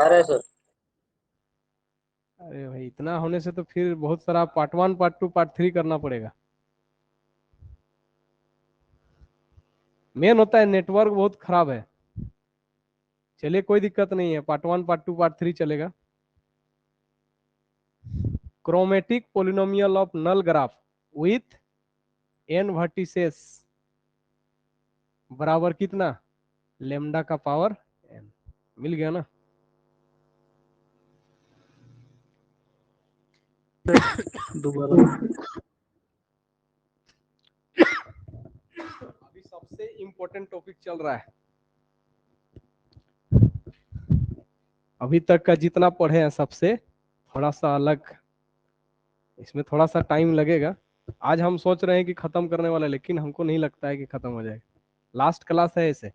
अरे सर अरे भाई इतना होने से तो फिर बहुत सारा पार्ट 1 पार्ट 2 पार्ट 3 करना पड़ेगा। मेन होता है नेटवर्क बहुत खराब है। चलिए कोई दिक्कत नहीं है, पार्ट 1 पार्ट 2 पार्ट 3 चलेगा। Chromatic polynomial of null graph with n vertices बराबर कितना, लेमडा का पावर n। मिल गया ना। दोबारा अभी सबसे इंपॉर्टेंट टॉपिक चल रहा है। अभी तक का जितना पढ़े हैं सबसे थोड़ा सा अलग, इसमें थोड़ा सा टाइम लगेगा। आज हम सोच रहे हैं कि खत्म करने वाला है, लेकिन हमको नहीं लगता है कि खत्म हो जाएगा। लास्ट क्लास है इसे,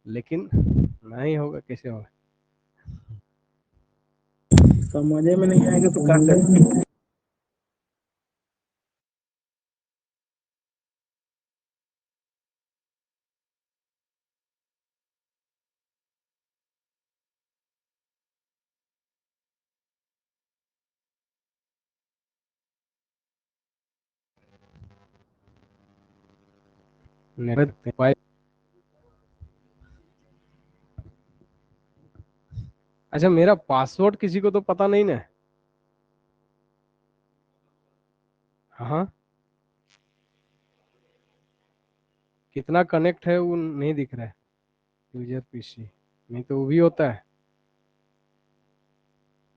लेकिन नहीं होगा, कैसे होगा। समझे में नहीं आएगा तो क्या करें। अच्छा, मेरा पासवर्ड किसी को तो पता नहीं ना। हाँ, कितना कनेक्ट है वो नहीं दिख रहा है। यूजर पीसी नहीं तो वो भी होता है,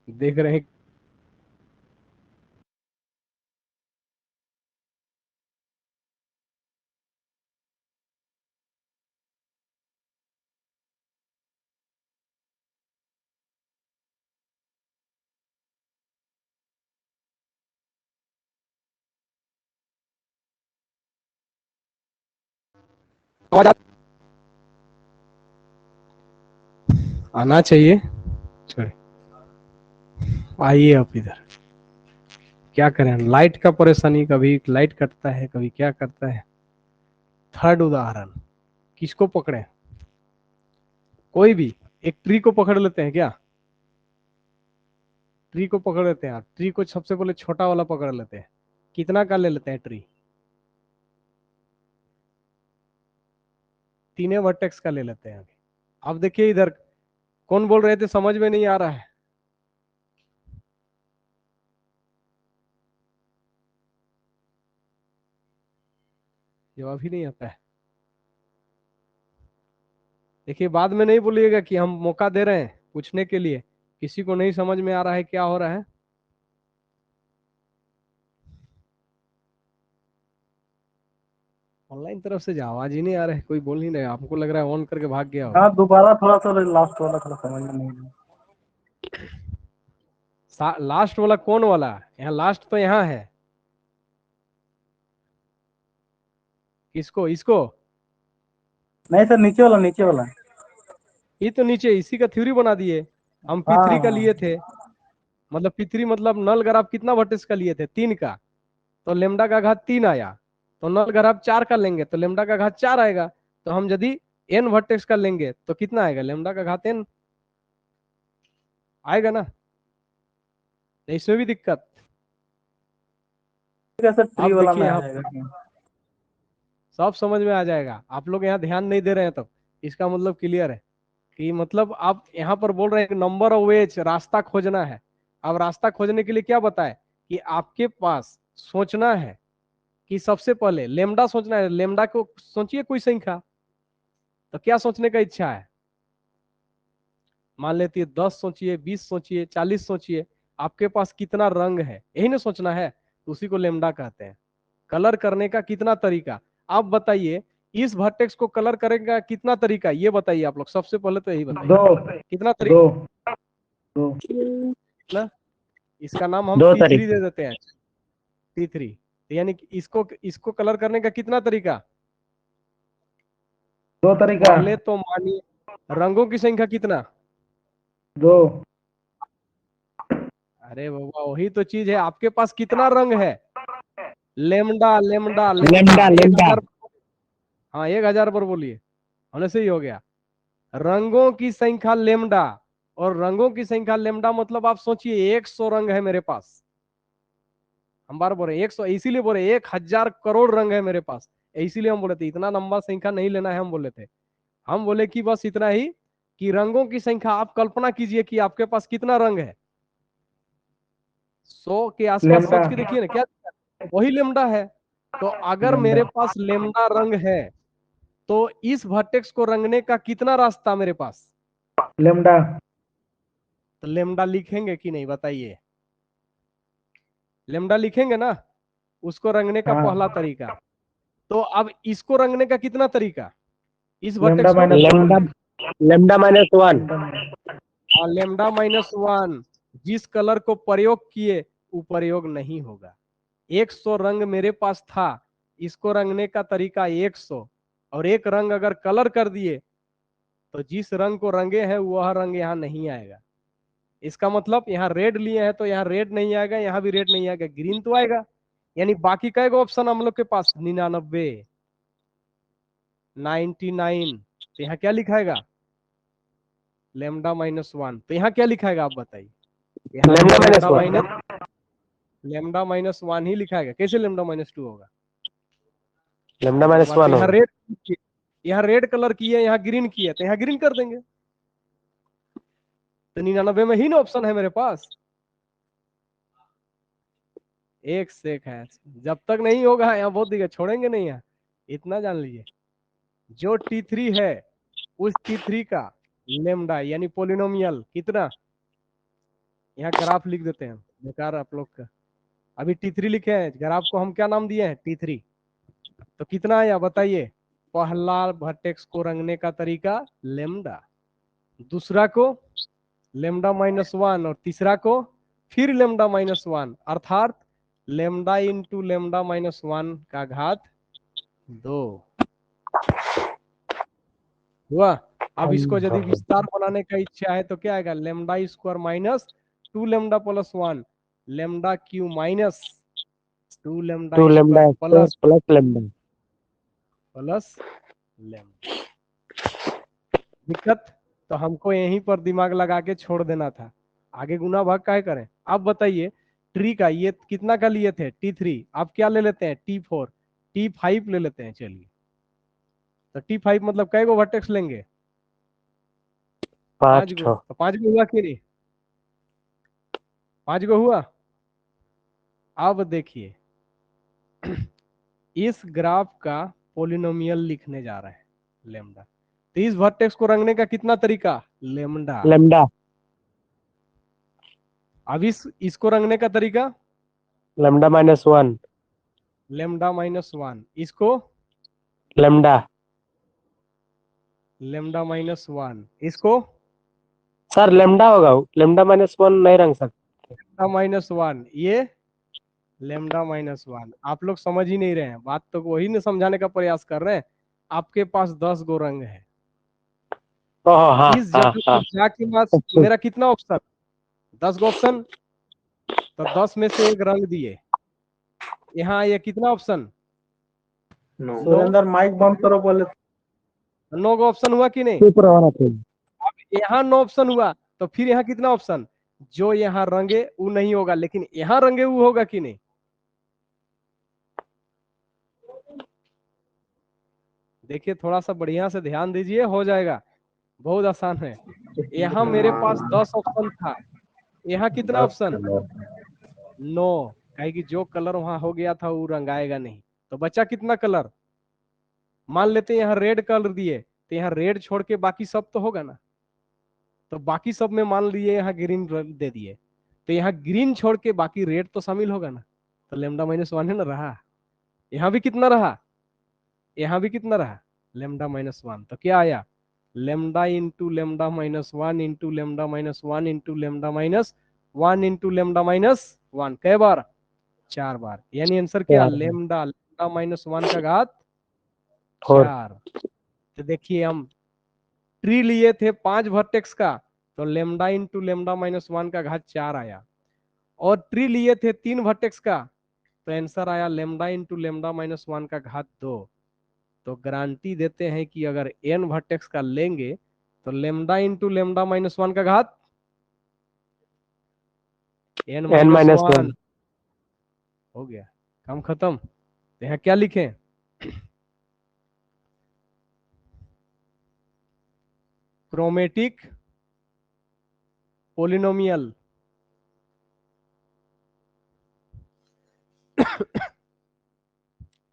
देख रहे हैं। आना चाहिए। छोड़े, आइए आप इधर। क्या करें, लाइट का परेशानी, कभी लाइट कटता है कभी क्या करता है। थर्ड उदाहरण, किसको पकड़े, कोई भी एक ट्री को पकड़ लेते हैं क्या। ट्री को पकड़ लेते हैं, ट्री को सबसे पहले छोटा वाला पकड़ लेते हैं। कितना का ले लेते हैं ट्री, 3 वर्टेक्स का ले लेते हैं। अब देखिए इधर कौन बोल रहे थे, समझ में नहीं आ रहा है। जवाब ही नहीं आता है। देखिए बाद में नहीं बोलिएगा कि हम मौका दे रहे हैं पूछने के लिए, किसी को नहीं समझ में आ रहा है क्या हो रहा है। ऑनलाइन तरफ से आवाज ही नहीं आ रहा है, कोई बोल नहीं रहा है। आपको लग रहा है ऑन करके भाग गया होगा। हाँ दोबारा थोड़ा सा लास्ट वाला थोड़ा समझ में नहीं आया। लास्ट वाला कौन वाला, यहाँ लास्ट तो यहाँ है। किसको, इसको। नहीं सर, नीचे वाला नीचे वाला। ये तो नीचे इसी का थ्योरी बना दिए। हम P3 का हाँ लिए थे, मतलब P3 मतलब नल ग्राफ कितना वर्टेक्स का लिए थे, 3 का। तो लेमडा का घात 3 आया, तो नल ग्राफ 4 का लेंगे तो लेमडा का घात 4 आएगा। तो हम यदि n वर्टेक्स का लेंगे तो कितना आएगा, लेमडा का घात n आएगा ना। तो इसमें भी दिक्कत। सर, ट्री अब वाला में देखिए आ यहाँ जाएगा। सब समझ में आ जाएगा। आप लोग यहाँ ध्यान नहीं दे रहे हैं, तब इसका मतलब क्लियर है कि मतलब आप यहाँ पर बोल रहे हैं नंबर ऑफ वेज, रास्ता खोजना है। अब रास्ता खोजने के लिए क्या बताए कि आपके पास सोचना है कि सबसे पहले लेमडा सोचना है। लेमडा को सोचिए कोई संख्या, तो क्या सोचने का इच्छा है। मान लेती है 10 सोचिए, 20 सोचिए, 40 सोचिए। आपके पास कितना रंग है यही ना सोचना है, तो उसी को लेमडा कहते हैं। कलर करने का कितना तरीका, आप बताइए। इस वर्टेक्स को कलर करेंगे का कितना तरीका, ये बताइए आप लोग। सबसे पहले तो यही बताइए, दो कितना दो तरीका दो ना। इसका नाम हम दो P3 तरीके दे देते हैं, P3। यानी कि इसको इसको कलर करने का कितना तरीका। दो तरीका पहले तो मानिए रंगों की संख्या कितना। दो। अरे बाबा वही तो चीज है, आपके पास कितना रंग है। लेमडा लेमडा लेमडा लेमडा एक लेमडा हजार हाँ 1000 पर बोलिए, होने से ही हो गया। रंगों की संख्या लेमडा, और रंगों की संख्या लेमडा मतलब आप सोचिए 100 रंग है मेरे पास। हम बार बोल रहे 100, इसीलिए बोले 1000 करोड़ रंग है मेरे पास, इसीलिए हम बोले थे इतना लंबा संख्या नहीं लेना है। हम बोले थे, हम बोले कि बस इतना ही कि रंगों की संख्या आप कल्पना कीजिए कि आपके पास कितना रंग है, 100 के आसपास लेमडा सोच के देखिए ना, क्या वही लेमडा है। तो अगर लेमडा मेरे पास लेमडा रंग है तो इस वर्टेक्स को रंगने का कितना रास्ता मेरे पास? लेमडा तो लेमडा लिखेंगे कि नहीं बताइए? लेमडा लिखेंगे ना, उसको रंगने का हाँ पहला तरीका। तो अब इसको रंगने का कितना तरीका, इस लेमडा वर्टेक्स को? Minus lambda lambda minus one. हाँ, लेमडा -1। जिस कलर को प्रयोग किए वो प्रयोग नहीं होगा। 100 रंग मेरे पास था, इसको रंगने का तरीका 100, और एक रंग अगर कलर कर दिए तो जिस रंग को रंगे हैं वह रंग यहाँ नहीं आएगा। इसका मतलब यहाँ रेड लिए हैं तो यहाँ रेड नहीं आएगा, यहाँ भी रेड नहीं आएगा, ग्रीन तो आएगा। यानी बाकी का ऑप्शन हम लोग के पास 99, 99। तो यहाँ क्या लिखाएगा? लेमडा -1। तो यहाँ क्या लिखाएगा आप बताइए? यहाँ lambda minus lambda one. Minus lambda -1 ही लिखाएगा। कैसे लेमडा -2 होगा? लेमडा एक माइनस बात, तो वन यहाँ होगा। रेड, यहाँ रेड कलर की है, यहाँ ग्रीन की है, तो यहाँ ग्रीन कर देंगे। तो 99 में ही ना ऑप्शन है मेरे पास। एक सेक है, जब तक नहीं होगा यहाँ बहुत दिक्कत, छोड़ेंगे नहीं यहाँ, इतना जान लीजिए। जो T3 है उस T3 का लेमडा यानी पोलिनोमियल कितना, यहाँ ग्राफ लिख देते हैं, बेकार आप लोग का। अभी T3 लिखे हैं, ग्राफ को हम क्या नाम दिए हैं? T3। तो कितना आया बताइए? पहला वर्टेक्स को रंगने का तरीका लेमडा, दूसरा को लेमडा -1, और तीसरा को फिर लेमडा -1, अर्थात लेमडा इंटू लेमडा -1 का घात 2 हुआ। अब इसको यदि विस्तार बनाने का इच्छा है तो क्या आएगा? Lambda square -2 lambda +1, lambda Q -2 lambda two lambda square square plus lambda. Plus lambda. दिक्कत? तो हमको यहीं पर दिमाग लगा के छोड़ देना था, आगे गुना भाग काहे करें। अब बताइए, ट्री का ये कितना का लिए थे? T3। आप क्या ले लेते हैं? T4, T5 ले लेते हैं। चलिए, तो T5 मतलब कै गो वर्टेक्स लेंगे? 5 पाँच गो। ठो। तो 5 गो हुआ कि नहीं? 5 गो हुआ। अब देखिए इस ग्राफ का पोलिनोमियल लिखने जा रहे हैं लेमडा। तो इस वर्टेक्स को रंगने का कितना तरीका? लेमडा। लेमडा अब इसको रंगने का तरीका लेमडा -1। लेमडा -1, इसको लेमडा लेमडा -1, इसको सर लेमडा होगा, लेमडा -1 नहीं रंग सकते। लेमडा -1, ये लेमडा -1। आप लोग समझ ही नहीं रहे हैं बात, तो वही नहीं समझाने का प्रयास कर रहे हैं। आपके पास 10 गो रंग है, ओह हाँ इस हाँ जगह हाँ। पर जाके पास मेरा कितना ऑप्शन? 10 गो ऑप्शन। तो 10 में से एक रंग दिए, यहाँ ये कितना ऑप्शन? 9। सुरेंद्र माइक बंद करो बोले। 9 गो ऑप्शन हुआ कि नहीं? ऊपर वाला थे। अब यहाँ 9 ऑप्शन हुआ, तो फिर यहाँ कितना ऑप्शन? जो यहाँ रंगे वो नहीं होगा, लेकिन यहाँ रंगे वो होगा कि नहीं? देखिए थोड़ा सा बढ़िया से ध्यान दीजिए, हो जाएगा, बहुत आसान है। यहाँ मेरे पास 10 ऑप्शन था, यहाँ कितना ऑप्शन? 9। कहे कि जो कलर वहां हो गया था वो रंगाएगा नहीं, तो बचा कितना कलर? मान लेते हैं यहाँ रेड कलर दिए, तो यहाँ रेड छोड़ के बाकी सब तो होगा ना। तो बाकी सब में मान लीजिए यहाँ ग्रीन दे दिए, तो यहाँ ग्रीन छोड़ के बाकी रेड तो शामिल होगा ना। तो लेमडा -1 है ना रहा। यहाँ भी कितना रहा? यहाँ भी कितना रहा? लेमडा -1। तो क्या आया? Lambda into lambda -1 into lambda -1 into lambda -1 into lambda -1। कै बार? 4 बार। यानी आंसर क्या? लेमडा लेमडा -1 का घात 4। तो देखिए हम ट्री लिए थे 5 वर्टेक्स का, तो लेमडा इंटू लेमडा -1 का घात 4 आया। और ट्री लिए थे 3 वर्टेक्स का, तो आंसर आया लेमडा इंटू लेमडा -1 का घात 2। तो गारंटी देते हैं कि अगर n वर्टेक्स का लेंगे तो लेमडा इंटू लेमडा -1 का घात n n minus minus one. One. हो गया, काम खत्म। तो यहाँ क्या लिखें? Chromatic polynomial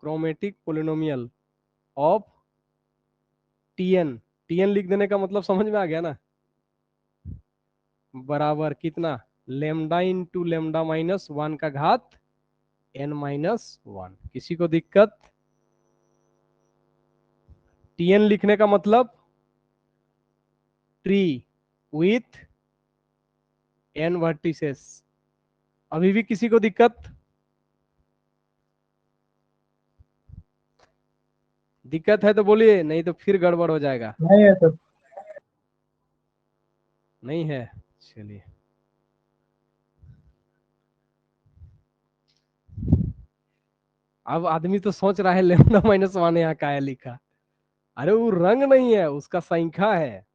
chromatic polynomial of TN. TN लिख देने का मतलब समझ में आ गया ना, बराबर कितना, lambda into lambda minus one का घात एन माइनस वन। किसी को दिक्कत? टीएन लिखने का मतलब ट्री विथ एन वर्टिसेस। अभी भी किसी को दिक्कत? दिक्कत है तो बोलिए, नहीं तो फिर गड़बड़ हो जाएगा। नहीं है सर। नहीं है, चलिए। अब आदमी तो सोच रहा है लेमडा माइनस वन यहाँ का है लिखा। अरे वो रंग नहीं है, उसका संख्या है।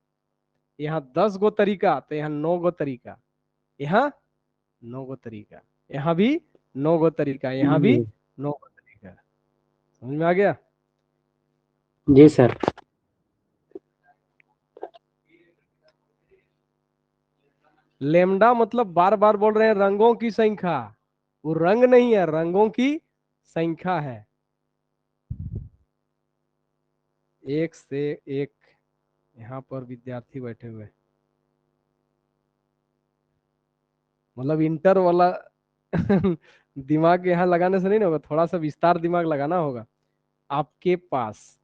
यहाँ 10 गो तरीका तो यहाँ 9 गो तरीका, यहाँ 9 गो तरीका, यहाँ भी 9 गो तरीका, यहाँ भी 9 गो तरीका। समझ में आ गया? जी सर। लेमडा मतलब बार बार बोल रहे हैं रंगों की संख्या, वो रंग नहीं है, रंगों की संख्या है। एक से एक यहाँ पर विद्यार्थी बैठे हुए, मतलब इंटर वाला दिमाग यहाँ लगाने से नहीं ना होगा, थोड़ा सा विस्तार दिमाग लगाना होगा। आपके पास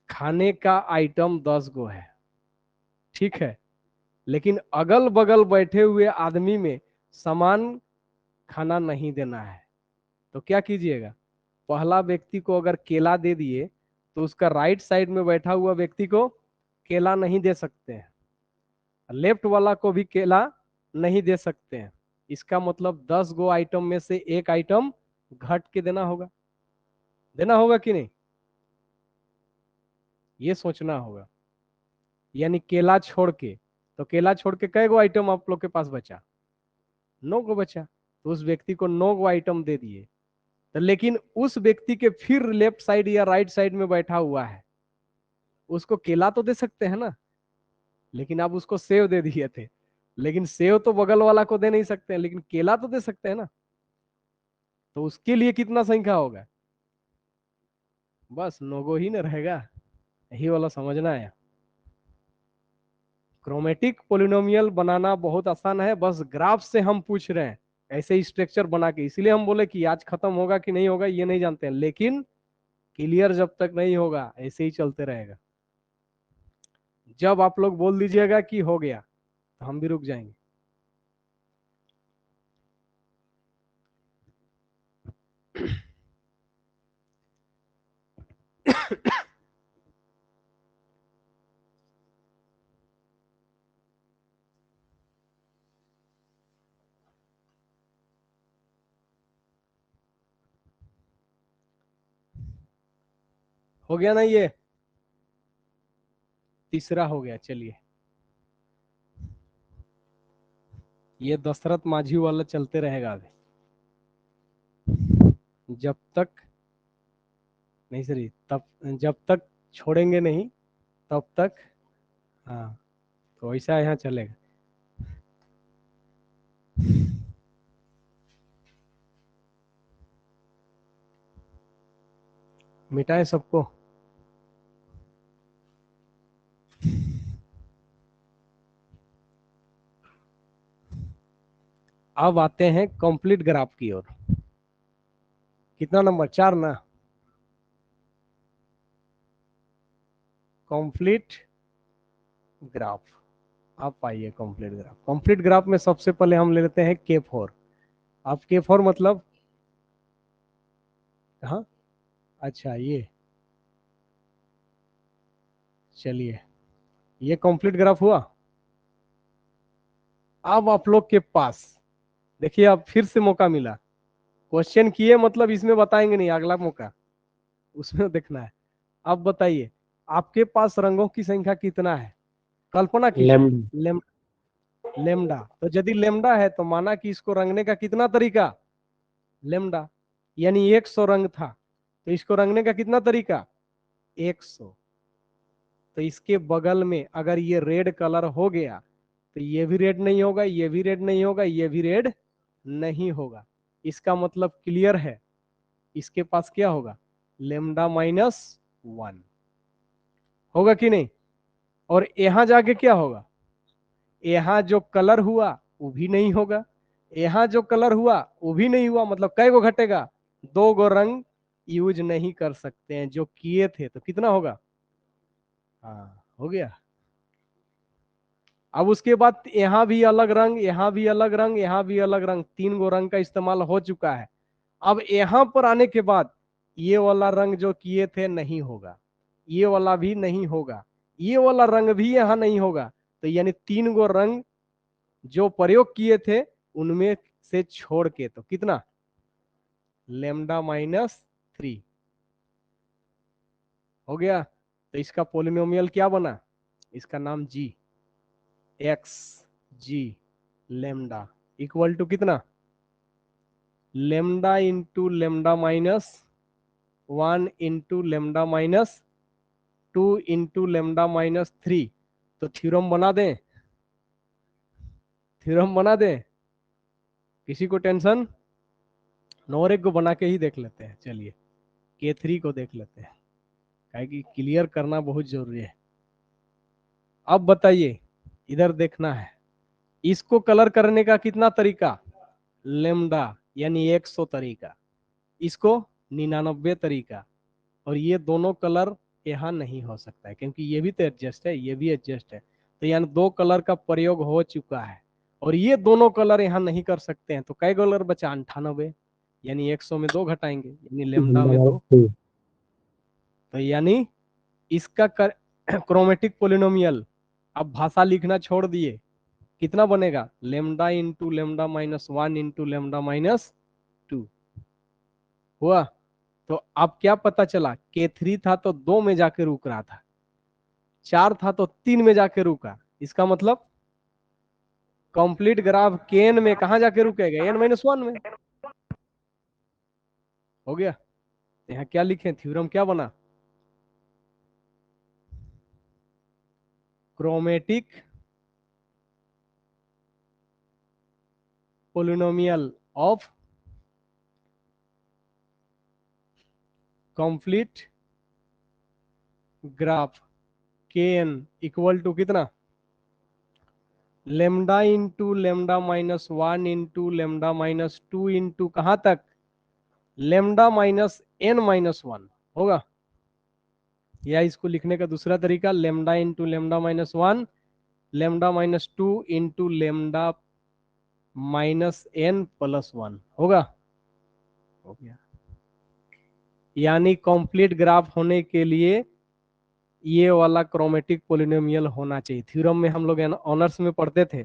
खाने का आइटम 10 गो है, ठीक है, लेकिन अगल बगल बैठे हुए आदमी में समान खाना नहीं देना है, तो क्या कीजिएगा? पहला व्यक्ति को अगर केला दे दिए तो उसका राइट साइड में बैठा हुआ व्यक्ति को केला नहीं दे सकते हैं, लेफ्ट वाला को भी केला नहीं दे सकते हैं। इसका मतलब 10 गो आइटम में से एक आइटम घट के देना होगा। देना होगा कि नहीं, ये सोचना होगा। यानी केला छोड़ के, तो केला छोड़ के कै गो आइटम आप लोग के पास बचा? 9 गो बचा। तो उस व्यक्ति को 9 गो आइटम दे दिए, तो लेकिन उस व्यक्ति के फिर लेफ्ट साइड या राइट साइड में बैठा हुआ है, उसको केला तो दे सकते हैं ना, लेकिन आप उसको सेव दे दिए थे, लेकिन सेव तो बगल वाला को दे नहीं सकते हैं, लेकिन केला तो दे सकते हैं ना। तो उसके लिए कितना संख्या होगा? बस 9 गो ही ना रहेगा। यही वाला समझना है। क्रोमेटिक पोलिनोमियल बनाना बहुत आसान है, बस ग्राफ से हम पूछ रहे हैं, ऐसे ही स्ट्रक्चर बना के। इसलिए हम बोले कि आज खत्म होगा कि नहीं होगा ये नहीं जानते हैं, लेकिन क्लियर जब तक नहीं होगा ऐसे ही चलते रहेगा। जब आप लोग बोल दीजिएगा कि हो गया तो हम भी रुक जाएंगे। हो गया ना, ये तीसरा हो गया। चलिए, ये दशरथ माझी वाला चलते रहेगा अभी, जब तक नहीं सर, तब जब तक छोड़ेंगे नहीं तब तक। हाँ, तो ऐसा यहाँ चलेगा। मिटाए सबको। अब आते हैं कंप्लीट ग्राफ की ओर। कितना नंबर? 4 ना? Complete graph. आप आइए कंप्लीट ग्राफ। कंप्लीट ग्राफ में सबसे पहले हम ले लेते हैं K4। आप K4 मतलब कहाँ? अच्छा, ये चलिए, ये कंप्लीट ग्राफ हुआ। अब आप लोग के पास देखिए, अब फिर से मौका मिला। क्वेश्चन किए मतलब इसमें बताएंगे नहीं, अगला मौका उसमें देखना है। अब बताइए, आपके पास रंगों की संख्या कितना है? कल्पना कीजिए। लेम लेमडा। तो यदि लेमडा है तो माना कि इसको रंगने का कितना तरीका, लेमडा, यानी 100 रंग था, तो इसको रंगने का कितना तरीका, 100। तो इसके बगल में अगर ये रेड कलर हो गया तो ये भी रेड नहीं होगा, ये भी रेड नहीं होगा, ये भी रेड नहीं होगा। इसका मतलब क्लियर है, इसके पास क्या होगा, लेमडा -1 होगा कि नहीं। और यहां जाके क्या होगा, यहां जो कलर हुआ वो भी नहीं होगा, यहां जो कलर हुआ वो भी नहीं हुआ। मतलब कै गो घटेगा, 2 गो रंग यूज नहीं कर सकते हैं जो किए थे। तो कितना होगा, हाँ हो गया। अब उसके बाद यहां भी अलग रंग, यहां भी अलग रंग, यहां भी अलग रंग, 3 गो रंग का इस्तेमाल हो चुका है। अब यहां पर आने के बाद ये वाला रंग जो किए थे नहीं होगा, ये वाला भी नहीं होगा, ये वाला रंग भी यहां नहीं होगा। तो यानी 3 गो रंग जो प्रयोग किए थे उनमें से छोड़ के, तो कितना, लेमडा -3 हो गया। तो इसका पोलिनोमियल क्या बना, इसका नाम G, X G lambda equal to कितना, lambda into lambda -1 into lambda -2 into lambda -3। तो थ्योरम बना दें, थ्योरम बना दें, किसी को टेंशन, नोरेक को बना के ही देख लेते हैं। चलिए K3 को देख लेते हैं, काहे कि क्लियर करना बहुत जरूरी है। अब बताइए, इधर देखना है, इसको कलर करने का कितना तरीका, लेमडा यानी 100 तरीका, इसको 99 तरीका। और ये दोनों कलर यहाँ नहीं हो सकता है क्योंकि ये भी तो एडजस्ट है, ये भी एडजस्ट है। तो यानी 2 कलर का प्रयोग हो चुका है और ये दोनों कलर यहाँ नहीं कर सकते हैं। तो कै कलर बचा, 98, यानी 100 में 2 घटाएंगे, यानी लेमडा में 2। तो यानी इसका क्रोमेटिक पोलिनोमियल, अब भाषा लिखना छोड़ दिए, कितना बनेगा, lambda into lambda -1 into lambda -2 हुआ। तो अब क्या पता चला, K3 था तो 2 में जाके रुक रहा था, 4 था तो 3 में जाके रुका। इसका मतलब कंप्लीट ग्राफ Kn में कहा जाके रुकेगा, n-1 में। हो गया। यहाँ क्या लिखे, थ्योरम क्या बना, chromatic polynomial of complete graph Kn equal to कितना, lambda into lambda -1 into lambda -2 into कहां तक, लेमडा -n-1 होगा। या इसको लिखने का दूसरा तरीका, lambda into lambda -1 lambda -2 into lambda -n+1 होगा। हो गया। यानी कंप्लीट ग्राफ होने के लिए ये वाला क्रोमेटिक पोलिनोमियल होना चाहिए। थ्योरम में हम लोग ऑनर्स में पढ़ते थे,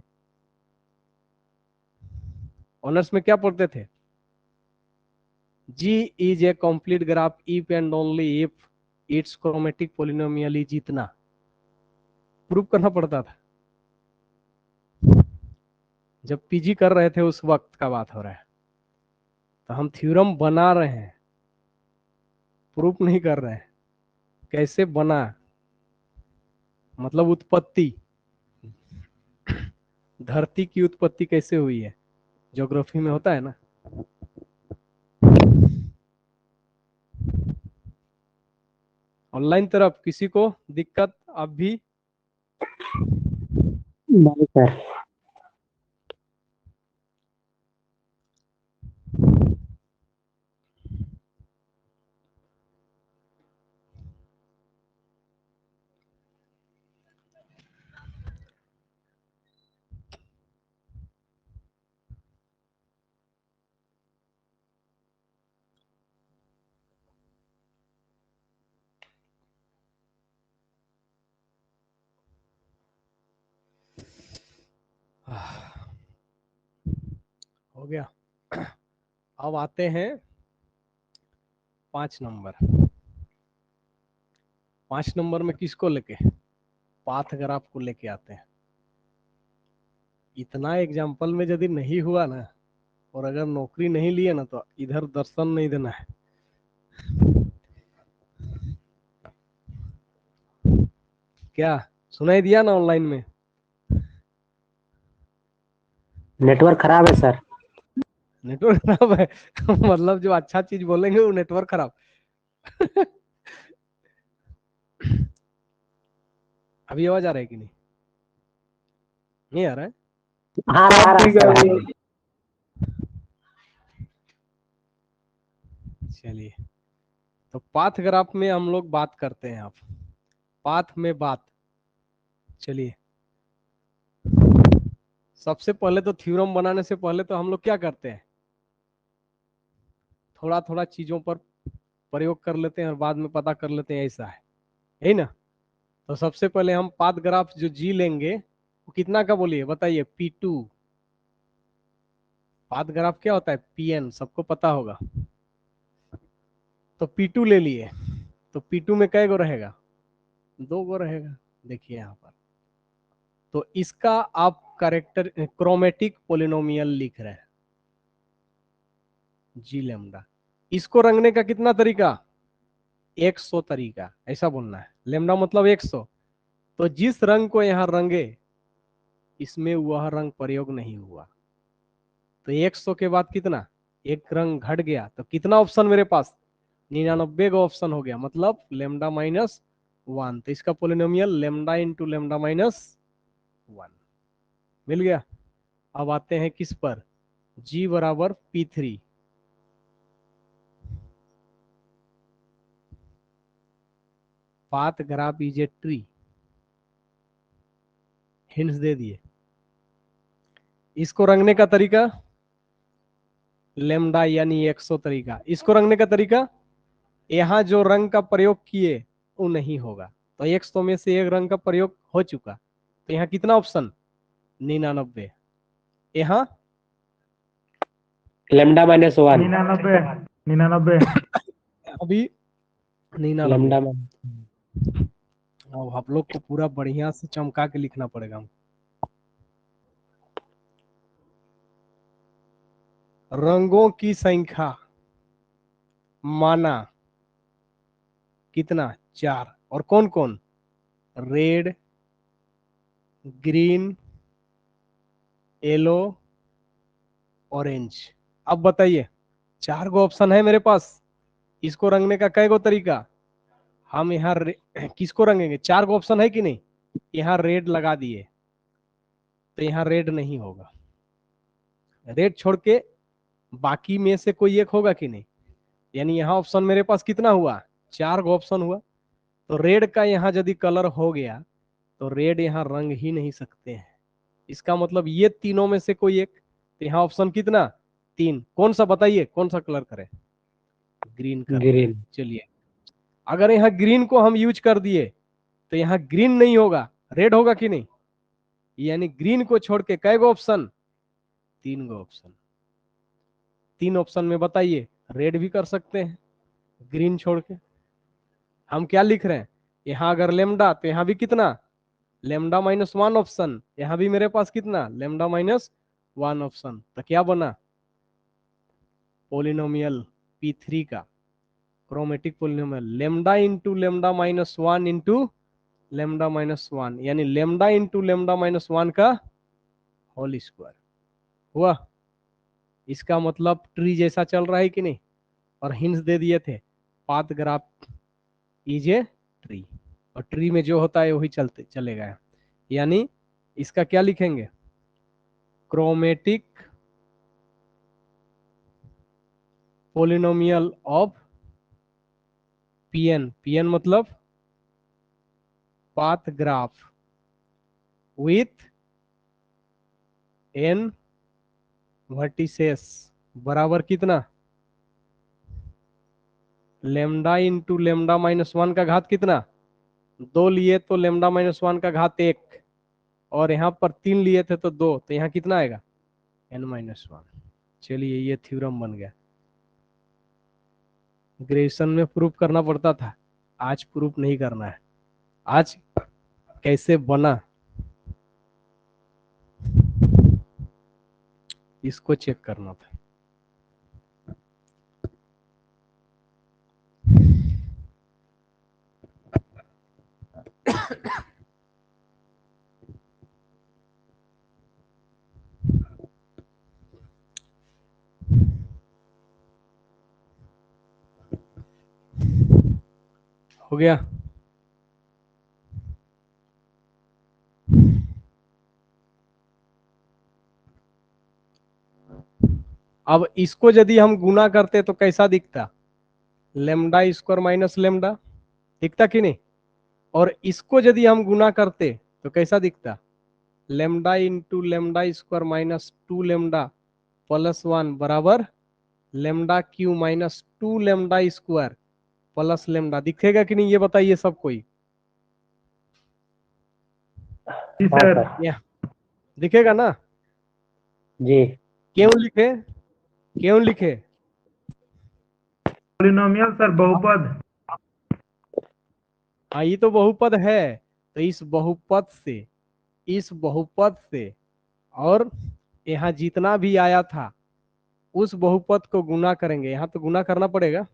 ऑनर्स में क्या पढ़ते थे, G is a complete graph if and only if its chromatic polynomial is इतना, प्रूव करना पड़ता था। जब पीजी कर रहे थे उस वक्त का बात हो रहा है। तो हम थ्योरम बना रहे हैं, प्रूफ नहीं कर रहे हैं। कैसे बना, मतलब उत्पत्ति, धरती की उत्पत्ति कैसे हुई है, ज्योग्राफी में होता है ना। ऑनलाइन तरफ किसी को दिक्कत अब भी, नहीं सर। हो गया। अब आते हैं 5 नंबर। 5 नंबर में किसको लेके, पाथ ग्राफ को लेके आते हैं। इतना एग्जाम्पल में यदि नहीं हुआ ना, और अगर नौकरी नहीं लिए ना, तो इधर दर्शन नहीं देना है। क्या सुनाई दिया ना ऑनलाइन में? नेटवर्क खराब है सर। नेटवर्क खराब है? मतलब जो अच्छा चीज बोलेंगे वो नेटवर्क खराब। अभी आवाज आ रहा है कि नहीं? नहीं आ रहा है? हाँ आ रहा है ठीक सर, आ है। रहा है। चलिए, तो पाथ ग्राफ में हम लोग बात करते हैं। आप पाथ में बात, चलिए सबसे पहले तो थ्योरम बनाने से पहले तो हम लोग क्या करते हैं, थोड़ा थोड़ा चीजों पर प्रयोग कर लेते हैं और बाद में पता कर लेते हैं, ऐसा है, यही ना? तो सबसे पहले हम पाथ ग्राफ जो जी लेंगे वो कितना का बोलिए, बताइए। P2। पाथ ग्राफ क्या होता है? PN, सबको पता होगा। तो P2 ले लिए, तो P2 में कै गो रहेगा? 2 गो रहेगा। देखिए यहाँ पर, तो इसका आप करेक्टर क्रोमेटिक पोलिनोमियल लिख रहे हैं, जी लेमडा। इसको रंगने का कितना तरीका? 100 तरीका, ऐसा बोलना है। लेमडा मतलब 100। तो जिस रंग को यहाँ रंगे, इसमें वह रंग प्रयोग नहीं हुआ, तो 100 के बाद कितना, एक रंग घट गया, तो कितना ऑप्शन मेरे पास? 99 का ऑप्शन हो गया, मतलब लेमडा माइनस 1। तो इसका polynomial lambda into lambda minus 1 मिल गया। अब आते हैं किस पर, G बराबर P3। Path graph is a tree, hints दे दिए। इसको रंगने का तरीका लेमडा यानी 100 तरीका। इसको रंगने का तरीका, यहाँ जो रंग का प्रयोग किए वो नहीं होगा, तो 100 में से एक रंग का प्रयोग हो चुका, तो यहाँ कितना ऑप्शन? 99। यहाँ लेमडा -1। 99 99। अभी 99। लेमडा अब आप लोग को पूरा बढ़िया से चमका के लिखना पड़ेगा। रंगों की संख्या माना कितना? 4। और कौन कौन? Red, green, yellow, orange. अब बताइए, 4 गो ऑप्शन है मेरे पास, इसको रंगने का कै गो तरीका? हम यहाँ किसको रंगेंगे? 4 गो ऑप्शन है कि नहीं? यहाँ रेड लगा दिए, तो यहाँ रेड नहीं होगा। रेड छोड़ के बाकी में से कोई एक होगा कि नहीं? यानी यहाँ ऑप्शन मेरे पास कितना हुआ? 4 गो ऑप्शन हुआ। तो रेड का यहाँ यदि कलर हो गया, तो रेड यहाँ रंग ही नहीं सकते हैं। इसका मतलब ये तीनों में से कोई एक। तो यहाँ ऑप्शन कितना? 3। कौन सा बताइए, कौन सा कलर करें? ग्रीन कर दें। ग्रीन। चलिए, अगर यहाँ ग्रीन को हम यूज कर दिए, तो यहाँ ग्रीन नहीं होगा, रेड होगा कि नहीं? यानी ग्रीन को छोड़ के कै गो ऑप्शन? 3 गो ऑप्शन। 3 ऑप्शन में बताइए, रेड भी कर सकते हैं ग्रीन छोड़ के। हम क्या लिख रहे हैं, यहाँ अगर लेमडा, तो यहाँ भी कितना? Lambda -1 option. यहाँ भी मेरे पास कितना? Lambda -1 option. तो क्या बना? पोलिनोमियल P3 का chromatic polynomial lambda into lambda -1 into lambda -1, यानी लेमडा इंटू लेमडा -1 का होल स्क्वायर हुआ। इसका मतलब ट्री जैसा चल रहा है कि नहीं? और हिंट्स दे दिए थे, path graph is a tree, और ट्री में जो होता है वही चलते चलेगा। यानी इसका क्या लिखेंगे? Chromatic polynomial of PN। PN मतलब path graph with n vertices बराबर कितना? लेमडा इंटू लेमडा -1 का घात कितना? 2 लिए तो लेमडा -1 का घात 1, और यहाँ पर 3 लिए थे तो 2, तो यहाँ कितना आएगा? n-1। चलिए, ये थ्योरम बन गया। ग्रेजुएशन में प्रूफ करना पड़ता था, आज प्रूफ नहीं करना है। आज कैसे बना इसको चेक करना था। हो गया। अब इसको यदि हम गुना करते तो कैसा दिखता, लेमडा स्क्वायर माइनस लेमडा, दिखता कि नहीं। और इसको यदि हम गुना करते तो कैसा दिखता, lambda into lambda square minus 2 lambda plus 1 बराबर lambda Q minus 2 lambda square plus lambda. दिखेगा कि नहीं ये बताइए सब कोई। जी हाँ सर। सर। या दिखेगा ना। जी। क्यों लिखे, क्यों लिखे। पॉलिनोमियल सर, बहुपद। हाँ ये तो बहुपद है, तो इस बहुपद से, इस बहुपद से और यहाँ जितना भी आया था उस बहुपद को गुना करेंगे। यहाँ तो गुना करना पड़ेगा,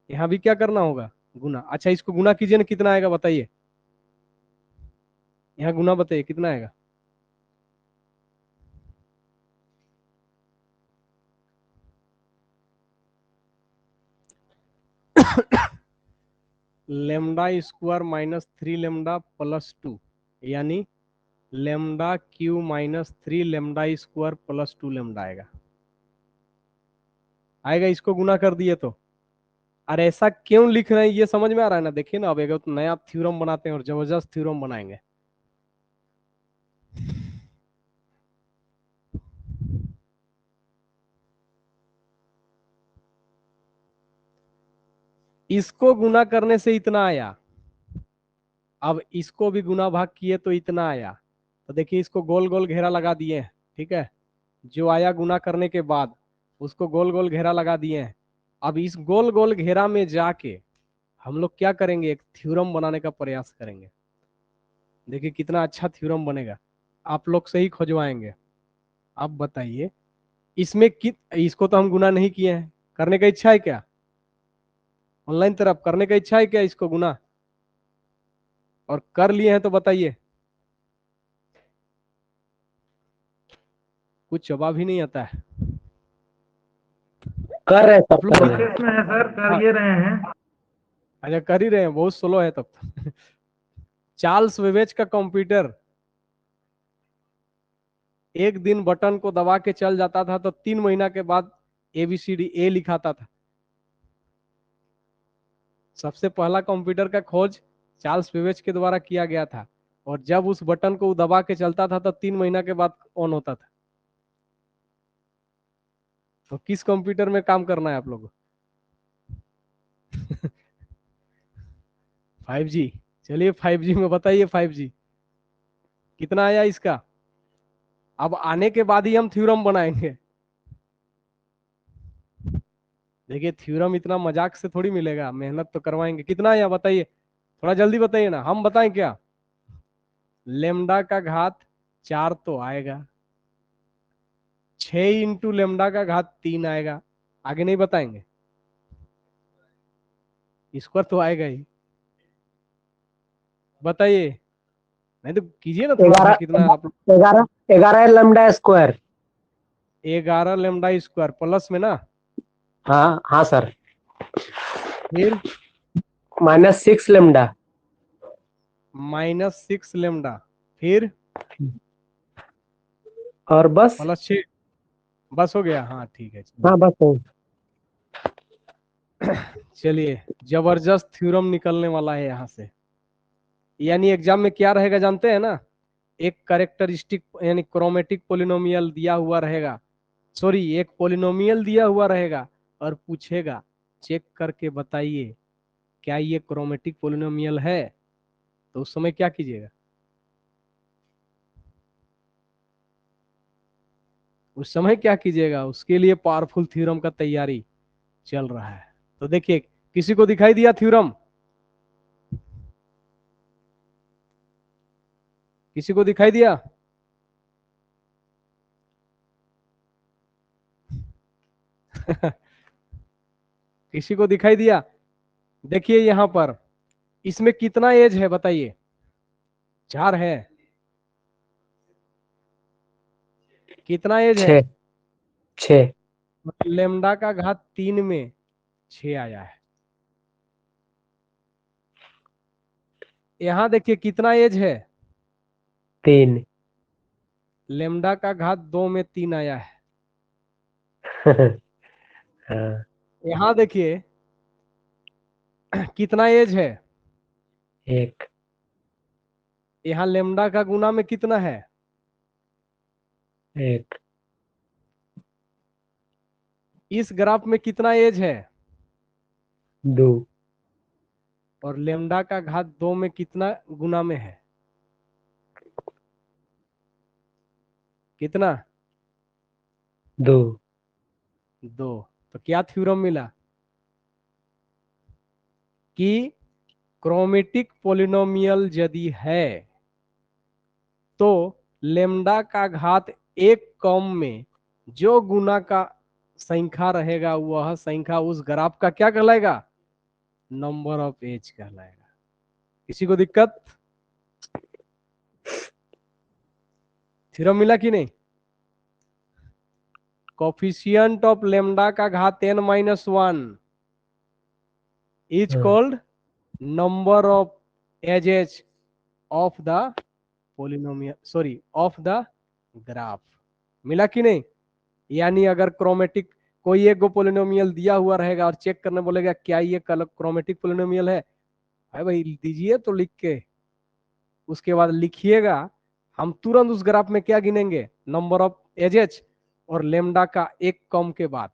यहाँ भी क्या करना होगा, गुना। अच्छा इसको गुना कीजिए ना, कितना आएगा बताइए, यहाँ गुना बताइए कितना आएगा। Lambda square minus 3 lambda plus 2 यानी lambda Q minus 3 lambda square plus 2 lambda आएगा। आएगा, इसको गुना कर दिए तो। और ऐसा क्यों लिख रहे हैं ये समझ में आ रहा है ना। देखिए ना, अब एक तो नया थ्योरम बनाते हैं और जबरदस्त थ्योरम बनाएंगे। इसको गुना करने से इतना आया, अब इसको भी गुना भाग किए तो इतना आया। तो देखिए इसको गोल गोल घेरा लगा दिए हैं, ठीक है। जो आया गुना करने के बाद उसको गोल गोल घेरा लगा दिए हैं। अब इस गोल गोल घेरा में जाके हम लोग क्या करेंगे, एक थ्योरम बनाने का प्रयास करेंगे। देखिए कितना अच्छा थ्योरम बनेगा, आप लोग से ही खोजवाएंगे। आप बताइए इसमें इसको तो हम गुना नहीं किए हैं, करने का इच्छा है क्या, ऑनलाइन तरफ करने का इच्छा है क्या इसको गुना, और कर लिए हैं तो बताइए। कुछ जवाब ही नहीं आता है। कर रहे हैं सर, आप लोग कर रहे हैं। प्रोसेस में है सर, हाँ, कर ये रहे हैं। अच्छा कर ही रहे हैं, बहुत स्लो है तब तो। चार्ल्स वेवेज का कंप्यूटर एक दिन बटन को दबा के चल जाता था तो 3 महीना के बाद ABCD ए लिखाता था। सबसे पहला कंप्यूटर का खोज चार्ल्स वेवेज के द्वारा किया गया था, और जब उस बटन को दबा के चलता था तो 3 महीना के बाद ऑन होता था। तो किस कंप्यूटर में काम करना है आप लोगों को। 5G। चलिए 5G में बताइए, 5G कितना आया इसका। अब आने के बाद ही हम थ्योरम बनाएंगे। देखिए थ्योरम इतना मजाक से थोड़ी मिलेगा, मेहनत तो करवाएंगे। कितना आया बताइए, थोड़ा जल्दी बताइए ना, हम बताएं क्या। लेमडा का घात 4 तो आएगा, 6 इंटू लेमडा का घात 3 आएगा। आगे नहीं बताएंगे, स्क्वायर तो आएगा ही। बताइए, नहीं तो कीजिए ना थोड़ा सा, 11, कितना आप। 11, 11 lambda square. 11 lambda square plus में ना, हाँ हाँ सर। फिर -6 लेमडा। -6 लेमडा, फिर और बस। +6। बस हो गया, हाँ ठीक है। हाँ बस हो। चलिए जबरदस्त थ्योरम निकलने वाला है यहाँ से। यानी एग्जाम में क्या रहेगा जानते हैं ना, एक कैरेक्टरिस्टिक यानी क्रोमेटिक पोलिनोमियल दिया हुआ रहेगा, सॉरी एक पोलिनोमियल दिया हुआ रहेगा और पूछेगा चेक करके बताइए क्या ये क्रोमेटिक पोलिनोमियल है। तो उस समय क्या कीजिएगा, उस समय क्या कीजिएगा, उसके लिए पावरफुल थ्योरम का तैयारी चल रहा है। तो देखिए किसी को दिखाई दिया थ्योरम, किसी को दिखाई दिया। किसी को दिखाई दिया? देखिए यहां पर इसमें कितना एज है बताइए? 4 है। कितना एज है? 6 6 लेमडा का घात 3 में 6 आया है। यहां देखिए कितना एज है? 3 लेमडा का घात 2 में 3 आया है। हाँ, यहां देखिए कितना एज है? 1 यहाँ लेमडा का गुना में कितना है? 1 इस ग्राफ में कितना एज है? 2 और लेमडा का घात 2 में कितना गुना में है? कितना? 2 2। तो क्या थ्योरम मिला? कि क्रोमेटिक पोलिनोमियल यदि है तो लेमडा का घात 1 कम में जो गुना का संख्या रहेगा वह संख्या उस ग्राफ का क्या कहलाएगा? नंबर ऑफ एज कहलाएगा। किसी को दिक्कत? थ्योरम मिला कि नहीं? कोफिशिएंट ऑफ लेमडा का घात n-1 इज हाँ, called number of edges of the polynomial, sorry, of the graph. मिला कि नहीं? यानी अगर क्रोमेटिक कोई एक गो पोलिनोमियल दिया हुआ रहेगा और चेक करने बोलेगा क्या ये क्रोमेटिक पोलिनोमियल है, अरे भाई दीजिए तो लिख के, उसके बाद लिखिएगा। हम तुरंत उस ग्राफ में क्या गिनेंगे? नंबर ऑफ एजेस और लेमडा का 1 कम के बाद,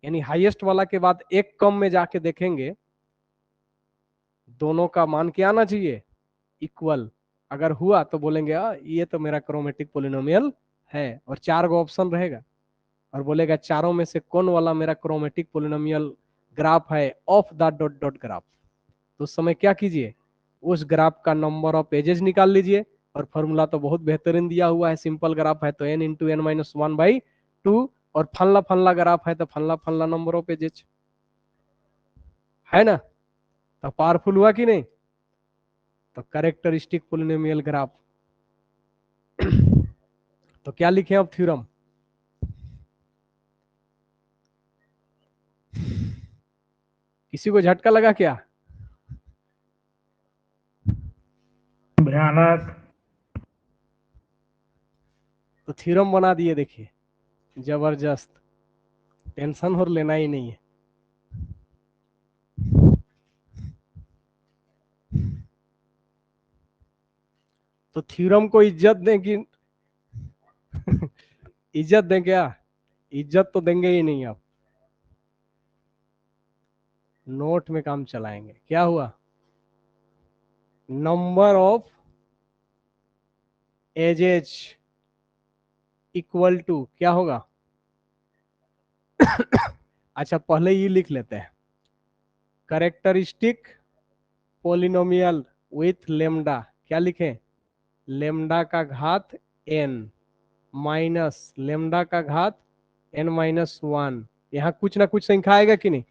यानी हाईएस्ट वाला के बाद 1 कम में जाके देखेंगे दोनों का मान क्या आना चाहिए? इक्वल। अगर हुआ तो बोलेंगे ये तो मेरा क्रोमेटिक पोलिनोमियल है, और 4 गो ऑप्शन रहेगा और बोलेगा चारों में से कौन वाला मेरा क्रोमेटिक पोलिनोमियल ग्राफ है of the dot dot graph. तो उस समय क्या कीजिए? उस ग्राफ का नंबर ऑफ एजेस निकाल लीजिए, और फॉर्मूला तो बहुत बेहतरीन दिया हुआ है, सिंपल ग्राफ है तो n इंटू एन माइनस 1/2, और फल्ला फल्ला ग्राफ है तो फल्ला फल्ला नंबर ऑफ एजेस है ना। तो पावरफुल हुआ कि नहीं? तो कैरेक्टरिस्टिक पोलिनोमियल ग्राफ। तो क्या लिखे अब थ्योरम? किसी को झटका लगा क्या? भयानक। तो थ्योरम बना दिए, देखिए जबरदस्त, टेंशन और लेना ही नहीं है। तो थ्योरम को इज्जत दें कि इज्जत दें क्या? इज्जत तो देंगे ही नहीं। आप नोट में काम चलाएंगे। क्या हुआ? Number of edges equal to क्या होगा? अच्छा पहले ये लिख लेते हैं, कैरेक्टरिस्टिक पोलिनोमियल विथ लेमडा। क्या लिखें? लेमडा का घात n माइनस लेमडा का घात n-1। यहाँ कुछ ना कुछ संख्या आएगा कि नहीं?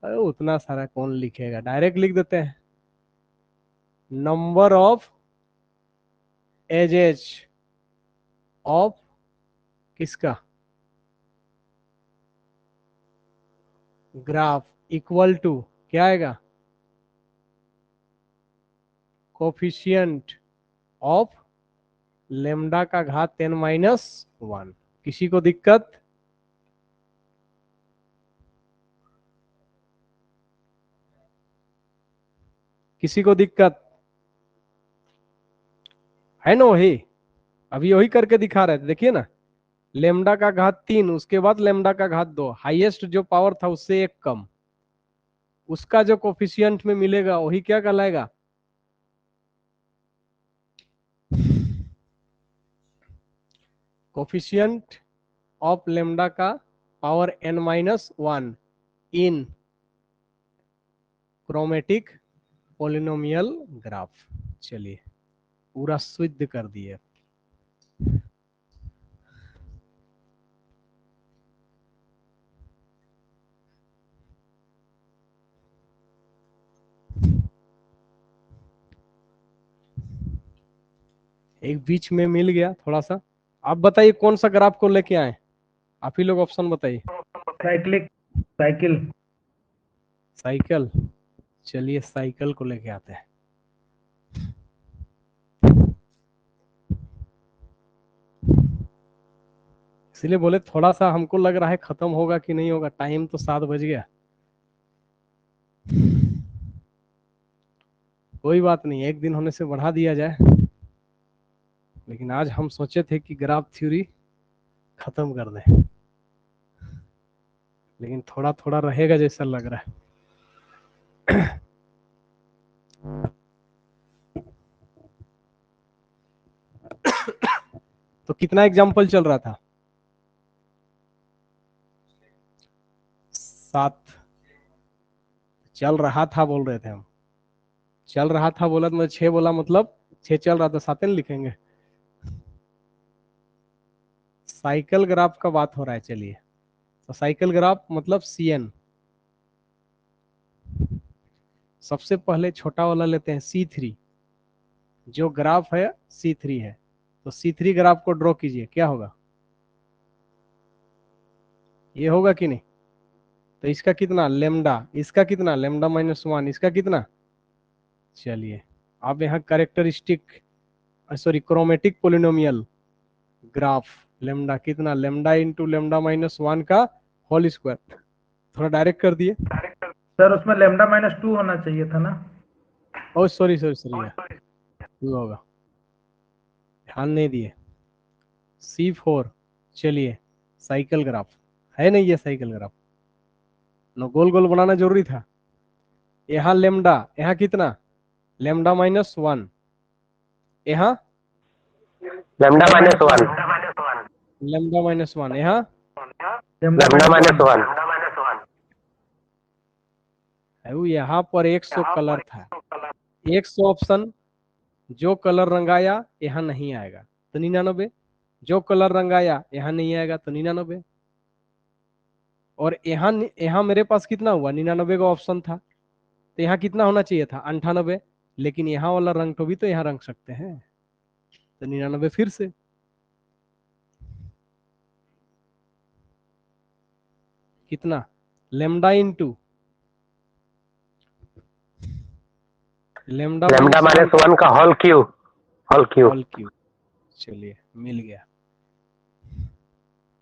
अरे उतना सारा कौन लिखेगा, डायरेक्ट लिख देते हैं नंबर ऑफ एजेस ऑफ किसका? ग्राफ इक्वल टू क्या आएगा? कोफिशिएंट ऑफ लेमडा का घात n-1। किसी को दिक्कत? किसी को दिक्कत है ना? वही अभी वही करके दिखा रहे थे, देखिए ना। लेमडा का घात 3, उसके बाद लेमडा का घात 2, हाईएस्ट जो पावर था उससे 1 कम, उसका जो कोफिशिएंट में मिलेगा वही क्या कहलाएगा? कोफिशिएंट ऑफ लेमडा का पावर n-1 इन क्रोमेटिक पोलिनोमियल ग्राफ। चलिए पूरा सिद्ध कर दिए। एक बीच में मिल गया थोड़ा सा। आप बताइए कौन सा ग्राफ को लेके आए, आप ही लोग ऑप्शन बताइए। Cyclic cycle. साइकिल, चलिए साइकिल को लेके आते हैं। इसलिए बोले थोड़ा सा हमको लग रहा है खत्म होगा कि नहीं होगा, टाइम तो 7 बज गया। कोई बात नहीं, एक दिन होने से बढ़ा दिया जाए, लेकिन आज हम सोचे थे कि ग्राफ थ्योरी खत्म कर दें, लेकिन थोड़ा थोड़ा रहेगा जैसा लग रहा है। तो कितना एग्जाम्पल चल रहा था? 7 चल रहा था बोल रहे थे हम। चल रहा था बोला तो मैं 6 बोला, मतलब 6 चल रहा था, 7 नहीं लिखेंगे। साइकिल ग्राफ का बात हो रहा है। चलिए, तो साइकिल ग्राफ मतलब CN। सबसे पहले छोटा वाला लेते हैं C3, जो ग्राफ है C3 है। तो C3 ग्राफ को ड्रॉ कीजिए, क्या होगा? ये होगा कि नहीं? तो इसका कितना लेमडा, इसका कितना लेमडा -1, इसका कितना? चलिए, अब यहाँ characteristic sorry chromatic polynomial graph lambda कितना, लेमडा इंटू लेमडा -1 का होल स्क्वायर। थोड़ा डायरेक्ट कर दिए। सर उसमें लेमडा -2 होना चाहिए था ना। ओ सॉरी सॉरी सॉरी, ये होगा, ध्यान नहीं दिए। C4, चलिए साइकिल ग्राफ है नहीं, ये साइकिल ग्राफ न, गोल गोल बनाना जरूरी था। यहाँ लेमडा, यहाँ कितना लेमडा -1, यहाँ लेमडा -1, लेमडा -1, यहाँ लेमडा लेमडा -1। यहाँ पर 100 कलर था, 100 ऑप्शन, जो कलर रंगाया यहाँ नहीं आएगा तो 99, जो कलर रंगाया यहाँ नहीं आएगा तो 99। और यहाँ यहाँ मेरे पास कितना हुआ, 99 का ऑप्शन था, तो यहाँ कितना होना चाहिए था 98, लेकिन यहाँ वाला रंग तो भी तो यहाँ रंग सकते हैं, तो 99 फिर से। कितना लेमडा इंटू लेमडा लेमडा -1 का होल क्यूब। Whole cube. चलिए मिल गया।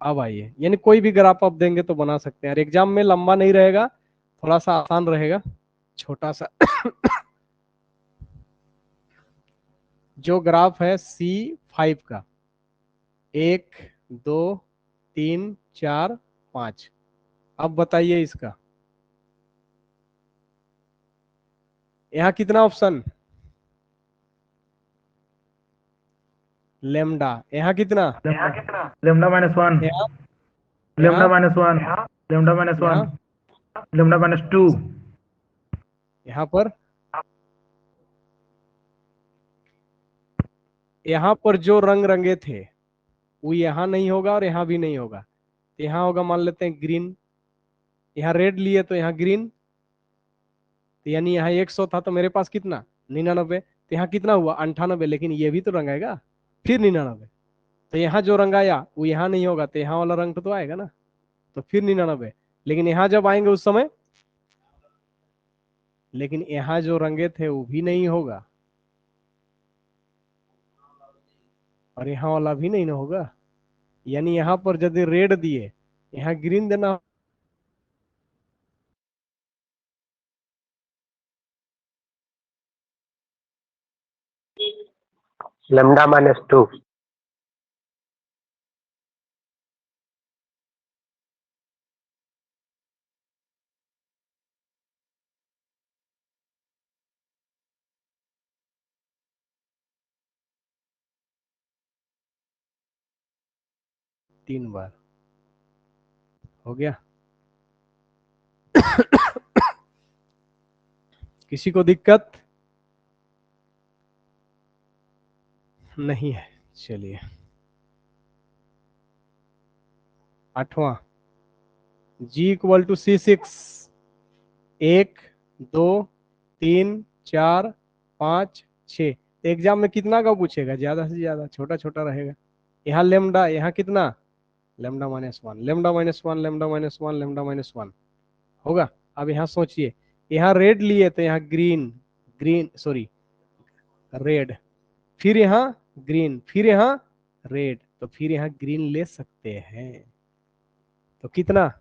अब आइए, यानी कोई भी ग्राफ आप देंगे तो बना सकते हैं, और एग्जाम में लंबा नहीं रहेगा, थोड़ा सा आसान रहेगा, छोटा सा। जो ग्राफ है C5 का, 1 2 3 4 5, अब बताइए इसका, यहाँ कितना ऑप्शन लेमडा, यहाँ कितना लेमडा -1 यहाँ लेमडा यहाँ -1 लेमडा -1 यहाँ लेमडा -2। यहाँ पर, यहाँ पर जो रंग रंगे थे वो यहाँ नहीं होगा और यहाँ भी नहीं होगा, तो यहाँ होगा मान लेते हैं ग्रीन, यहाँ रेड लिए तो यहाँ ग्रीन, तो यानी यहाँ 100 था तो मेरे पास कितना 99, तो यहाँ कितना हुआ 98, लेकिन ये भी तो रंगाएगा फिर 99, तो यहाँ जो रंग आया वो यहाँ नहीं होगा, तो यहाँ वाला रंग तो आएगा ना, तो फिर 99, लेकिन यहाँ जब आएंगे उस समय, लेकिन यहाँ जो रंगे थे वो भी नहीं होगा और यहाँ वाला भी नहीं ना होगा, यानी यहाँ पर यदि रेड दिए यहाँ ग्रीन देना, लेमडा -2। तीन बार हो गया। किसी को दिक्कत नहीं है? चलिए 8वां, G = C6, 1 2 3 4 5 6, एग्जाम में कितना का पूछेगा, ज्यादा से ज्यादा, छोटा छोटा रहेगा। यहाँ लेमडा, यहाँ कितना, lambda minus one, lambda minus one, lambda minus one, lambda minus one होगा। अब यहाँ सोचिए, यहाँ रेड लिए तो यहाँ ग्रीन, ग्रीन सॉरी रेड, फिर यहाँ ग्रीन, फिर यहाँ रेड, तो फिर यहाँ ग्रीन ले सकते हैं। तो कितना,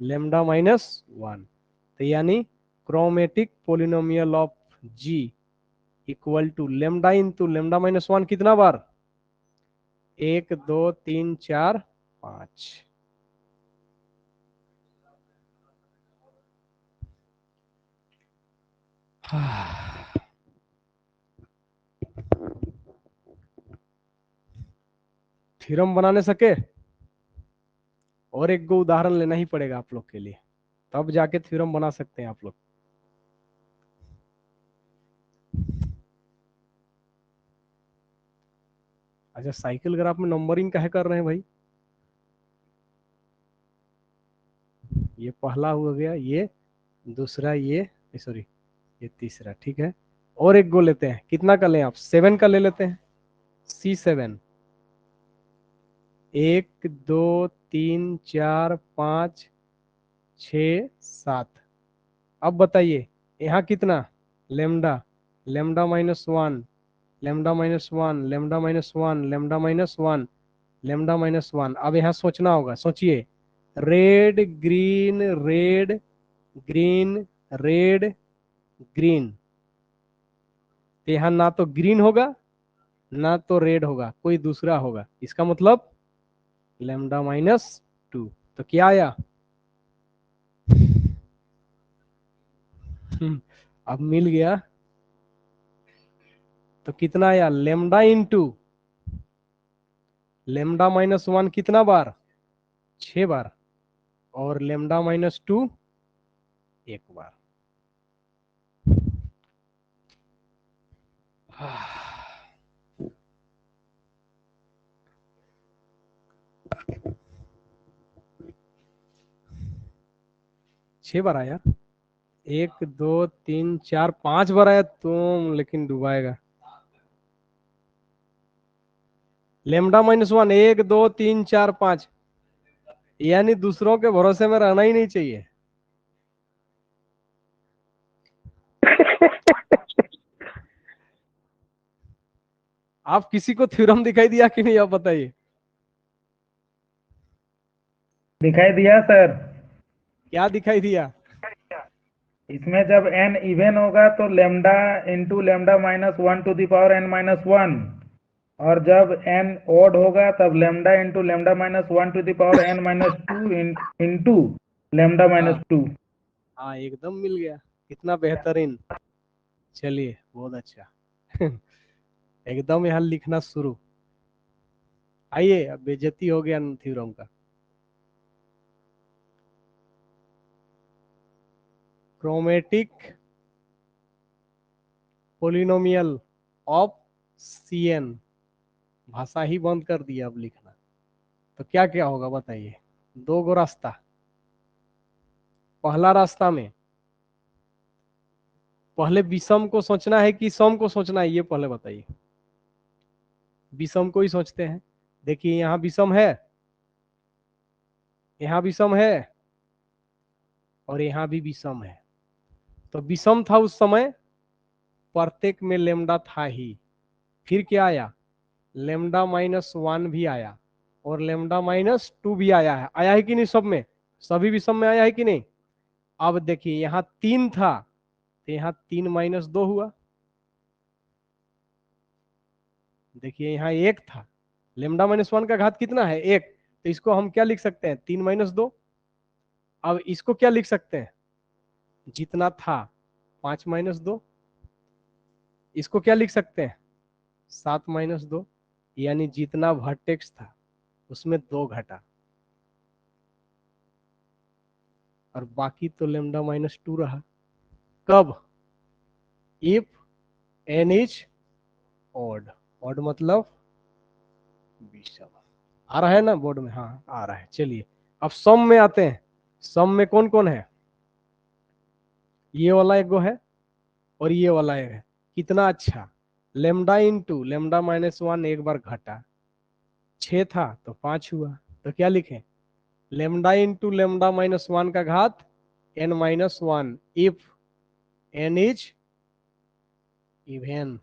लेमडा माइनस वन। तो यानी chromatic polynomial of G equal to lambda into lambda minus one कितना बार, 1 2 3 4 5। थ्योरम बनाने सके, और एक दो उदाहरण लेना ही पड़ेगा आप लोग के लिए, तब जाके थ्योरम बना सकते हैं आप लोग। अच्छा, साइकिल ग्राफ में नंबरिंग काहे कर रहे हैं भाई, ये पहला हो गया, ये दूसरा, ये सॉरी ये तीसरा, ठीक है। और एक गो लेते हैं, कितना का लें आप, 7 का ले लेते हैं, C7, 1 2 3 4 5 6 7। अब बताइए यहाँ कितना, lambda, lambda minus one, lambda minus one, lambda minus one, lambda minus one, lambda minus one. अब यहाँ सोचना होगा, सोचिए, red green red green red green, तो यहाँ ना तो ग्रीन होगा ना तो रेड होगा, कोई दूसरा होगा, इसका मतलब लेमडा माइनस टू। तो क्या आया, अब मिल गया। तो कितना आया, lambda into lambda minus one कितना बार, 6 बार, और लेमडा माइनस टू 1 बार। छह बार आया, 1 2 3 4 5 बार आया, तुम लेकिन डुबाएगा। लेमडा माइनस वन 1 2 3 4 5, यानी दूसरों के भरोसे में रहना ही नहीं चाहिए। आप किसी को थ्योरम दिखाई दिया कि नहीं, आप बताइए। दिखाई दिया सर। क्या दिखाई दिया, इसमें जब n इवन होगा तो lambda into lambda minus one two the power n minus one, और जब n ओड होगा तब lambda into lambda minus one two the power n minus two into lambda minus two. हाँ एकदम मिल गया, कितना बेहतरीन। चलिए बहुत अच्छा। एकदम यहाँ लिखना शुरू। आइए, अब बेइज्जती हो गया थ्योरम का। क्रोमेटिक पोलिनोमियल ऑफ Cn, भाषा ही बंद कर दिया अब लिखना। तो क्या क्या होगा बताइए, दो गो रास्ता। पहला रास्ता में पहले विषम को सोचना है कि सम को सोचना है, ये पहले बताइए। विषम को ही सोचते हैं। देखिए यहाँ विषम है, यहाँ विषम है, और यहाँ भी विषम है। तो विषम था उस समय, प्रत्येक में लेमडा था ही। फिर क्या आया, लेमडा माइनस वन भी आया, और लेमडा माइनस टू भी आया है कि नहीं, सब में, सभी विषम में आया है कि नहीं। अब देखिए यहाँ 3 था, तो यहाँ 3 माइनस 2 हुआ। देखिए यहाँ 1 था, लेमडा माइनस वन का घात कितना है, 1, तो इसको हम क्या लिख सकते हैं, 3 माइनस 2। अब इसको क्या लिख सकते हैं, जितना था 5 माइनस 2। इसको क्या लिख सकते हैं, 7 माइनस 2, यानी जितना वर्टेक्स था उसमें 2 घटा, और बाकी तो लेमडा माइनस 2 रहा। कब, if n is odd, odd मतलब विषम। आ रहा है ना बोर्ड में, हाँ आ रहा है। चलिए अब सम में आते हैं। सम में कौन कौन है, ये वाला एक गो है और ये वाला एक है। कितना अच्छा, लेमडा इंटू लेमडा माइनस 1 एक बार घटा, 6 था तो 5 हुआ, तो क्या लिखें, लेमडा इंटू लेमडा माइनस 1 का घात n minus 1 if n is even.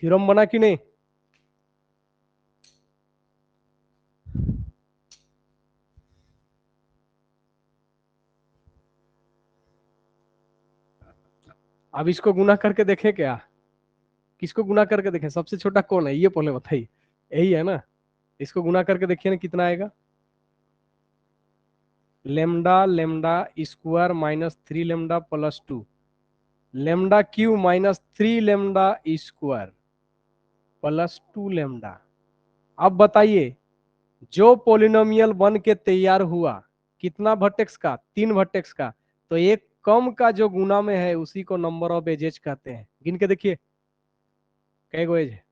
Theorem बना कि नहीं? अब इसको गुना करके देखें क्या, किसको गुना करके देखें, सबसे छोटा कौन है ये पहले बताइए, यही है ना, इसको गुना करके देखिए ना कितना आएगा, lambda lambda square minus 3 lambda plus 2 lambda Q minus 3 lambda square plus 2 lambda. अब बताइए जो पोलिनोमियल बन के तैयार हुआ कितना वर्टेक्स का, 3 वर्टेक्स का, तो एक कम का जो गुना में है उसी को नंबर ऑफ एजेस कहते हैं। गिन के देखिए कै गो एज है।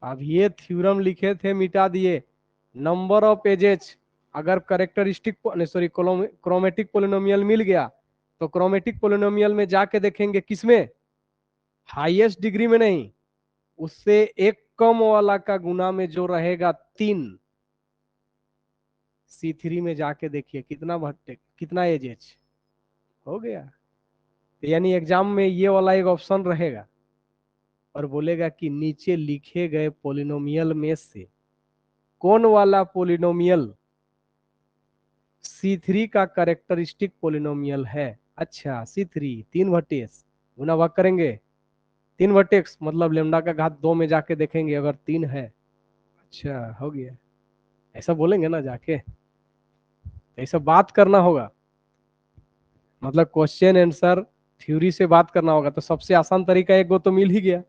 अब ये थ्योरम लिखे थे मिटा दिए, नंबर ऑफ एजेस अगर करेक्टरिस्टिक सॉरी क्रोमेटिक पोलिनोमियल मिल गया तो क्रोमेटिक पोलिनोमियल में जाके देखेंगे किसमें, हाईएस्ट डिग्री में नहीं, उससे एक कम वाला का गुना में जो रहेगा 3, C3 में जाके देखिए कितना भट्टे कितना एजेज हो गया। यानी एग्जाम में ये वाला एक ऑप्शन रहेगा और बोलेगा कि नीचे लिखे गए पोलिनोमियल में से कौन वाला पोलिनोमियल C3 का कैरेक्टरिस्टिक पोलिनोमियल है। अच्छा C3 3 वर्टेक्स, गुना भाग करेंगे 3 वर्टेक्स मतलब लेमडा का घात 2 में जाके देखेंगे अगर 3 है, अच्छा हो गया, ऐसा बोलेंगे ना जाके, ऐसा बात करना होगा, मतलब क्वेश्चन आंसर थ्योरी से बात करना होगा। तो सबसे आसान तरीका एक गो तो मिल ही गया,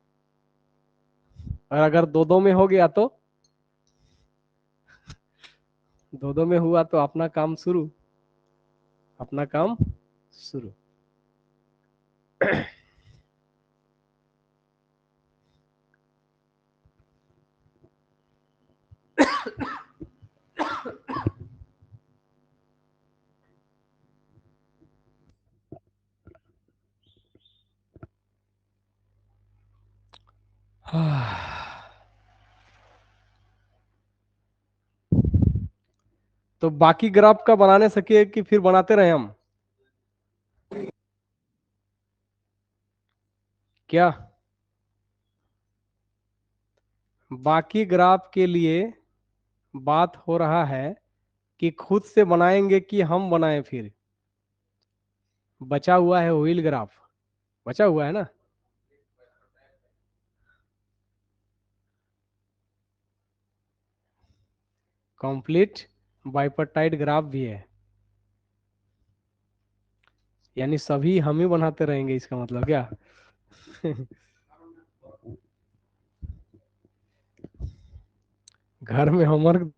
और अगर दो दो में हो गया तो दो दो में हुआ तो अपना काम शुरू, अपना काम शुरू। तो बाकी ग्राफ का बनाने सके कि फिर बनाते रहे हम क्या, बाकी ग्राफ के लिए बात हो रहा है कि खुद से बनाएंगे कि हम बनाएं, फिर बचा हुआ है व्हील ग्राफ, बचा हुआ है ना, कंप्लीट बाइपर्टाइड ग्राफ भी है, यानी सभी हम ही बनाते रहेंगे, इसका मतलब क्या घर में होमवर्क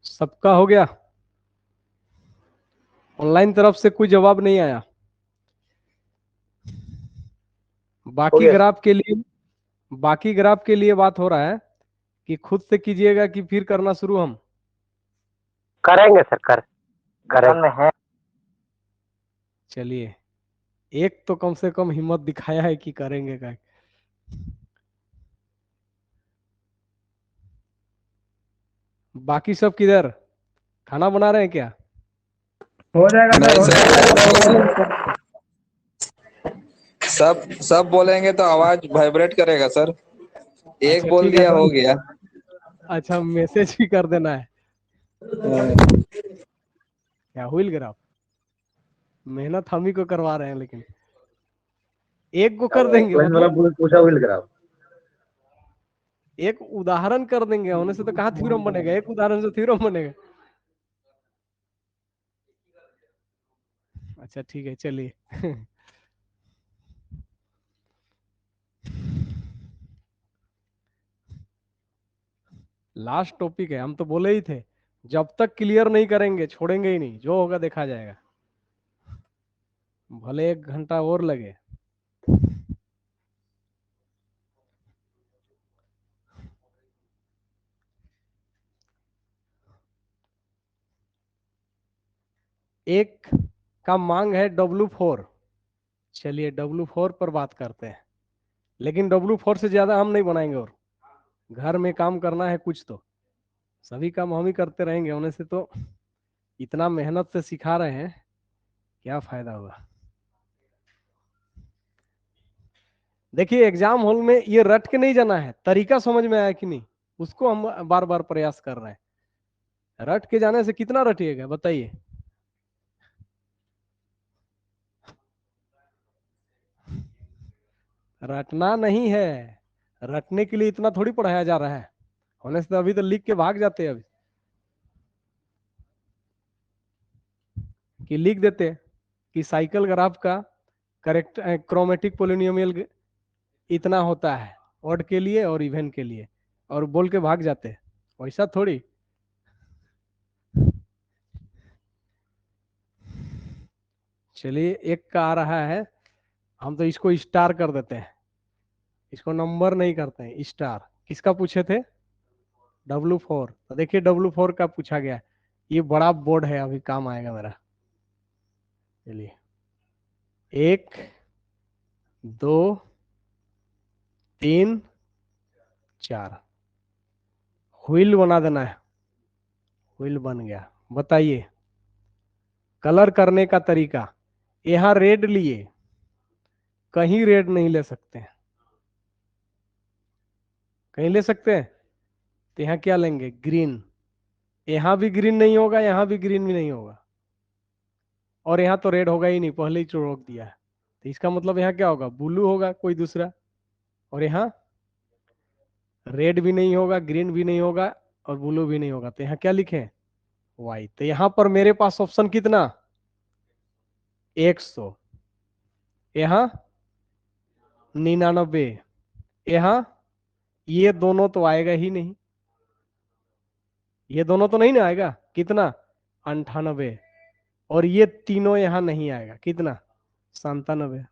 सबका हो गया, ऑनलाइन तरफ से कोई जवाब नहीं आया। बाकी ग्राफ के लिए, बाकी ग्राफ के लिए बात हो रहा है कि खुद से कीजिएगा कि फिर करना शुरू हम करेंगे सर, करेंगे है। चलिए एक तो कम से कम हिम्मत दिखाया है कि करेंगे का। बाकी सब किधर, खाना बना रहे हैं क्या? हो जाएगा नहीं सर, सर, सब बोलेंगे तो आवाज वाइब्रेट करेगा सर, एक अच्छा बोल ठीक है दिया तो, हो गया। अच्छा मैसेज भी कर देना है क्या, व्हील ग्राफ मेहनत हम ही को करवा रहे हैं, लेकिन एक को कर देंगे मतलब पूछा व्हील ग्राफ। एक उदाहरण कर देंगे, होने से तो कहाँ थ्योरम बनेगा, एक उदाहरण से थ्योरम बनेगा। अच्छा ठीक है चलिए लास्ट टॉपिक है, हम तो बोले ही थे जब तक क्लियर नहीं करेंगे छोड़ेंगे ही नहीं, जो होगा देखा जाएगा, भले 1 घंटा और लगे। एक का मांग है W4, चलिए W4 पर बात करते हैं, लेकिन W4 से ज्यादा हम नहीं बनाएंगे, और घर में काम करना है कुछ तो, सभी काम हम ही करते रहेंगे, होने से तो इतना मेहनत से सिखा रहे हैं, क्या फायदा होगा। देखिए एग्जाम हॉल में ये रट के नहीं जाना है, तरीका समझ में आया कि नहीं, उसको हम बार बार प्रयास कर रहे हैं। रट के जाने से कितना रटिएगा बताइए। रटना नहीं है, रटने के लिए इतना थोड़ी पढ़ाया जा रहा है, होने से तो अभी तो लिख के भाग जाते हैं, अभी कि लिख देते हैं कि साइकिल ग्राफ का करेक्ट क्रोमेटिक पोलिनोमियल इतना होता है ऑड के लिए और इवन के लिए, और बोल के भाग जाते हैं, वैसा थोड़ी। चलिए एक का आ रहा है, हम तो इसको स्टार कर देते हैं, इसको नंबर नहीं करते हैं, स्टार। किसका पूछे थे? W4। तो देखिए W4 का पूछा गया, ये बड़ा बोर्ड है, अभी काम आएगा मेरा। चलिए 1 2 3 4, व्हील बना देना है, व्हील बन गया। बताइए कलर करने का तरीका, यहाँ रेड लिए, कहीं रेड नहीं ले सकते हैं, कहीं ले सकते हैं, तो यहाँ क्या लेंगे? ग्रीन। यहाँ भी ग्रीन नहीं होगा, यहाँ भी ग्रीन भी नहीं होगा, और यहाँ तो रेड होगा ही नहीं, पहले ही तो रोक दिया है, तो इसका मतलब यहाँ क्या होगा? ब्लू होगा कोई दूसरा, और यहाँ रेड भी नहीं होगा, ग्रीन भी नहीं होगा, और ब्लू भी नहीं होगा, तो यहाँ क्या लिखे? वाइट। तो यहाँ पर मेरे पास ऑप्शन कितना? 100, यहाँ 99, यहाँ ये दोनों तो आएगा ही नहीं, ये दोनों तो नहीं ना आएगा, कितना? 98, और ये तीनों यहाँ नहीं आएगा, कितना? 97।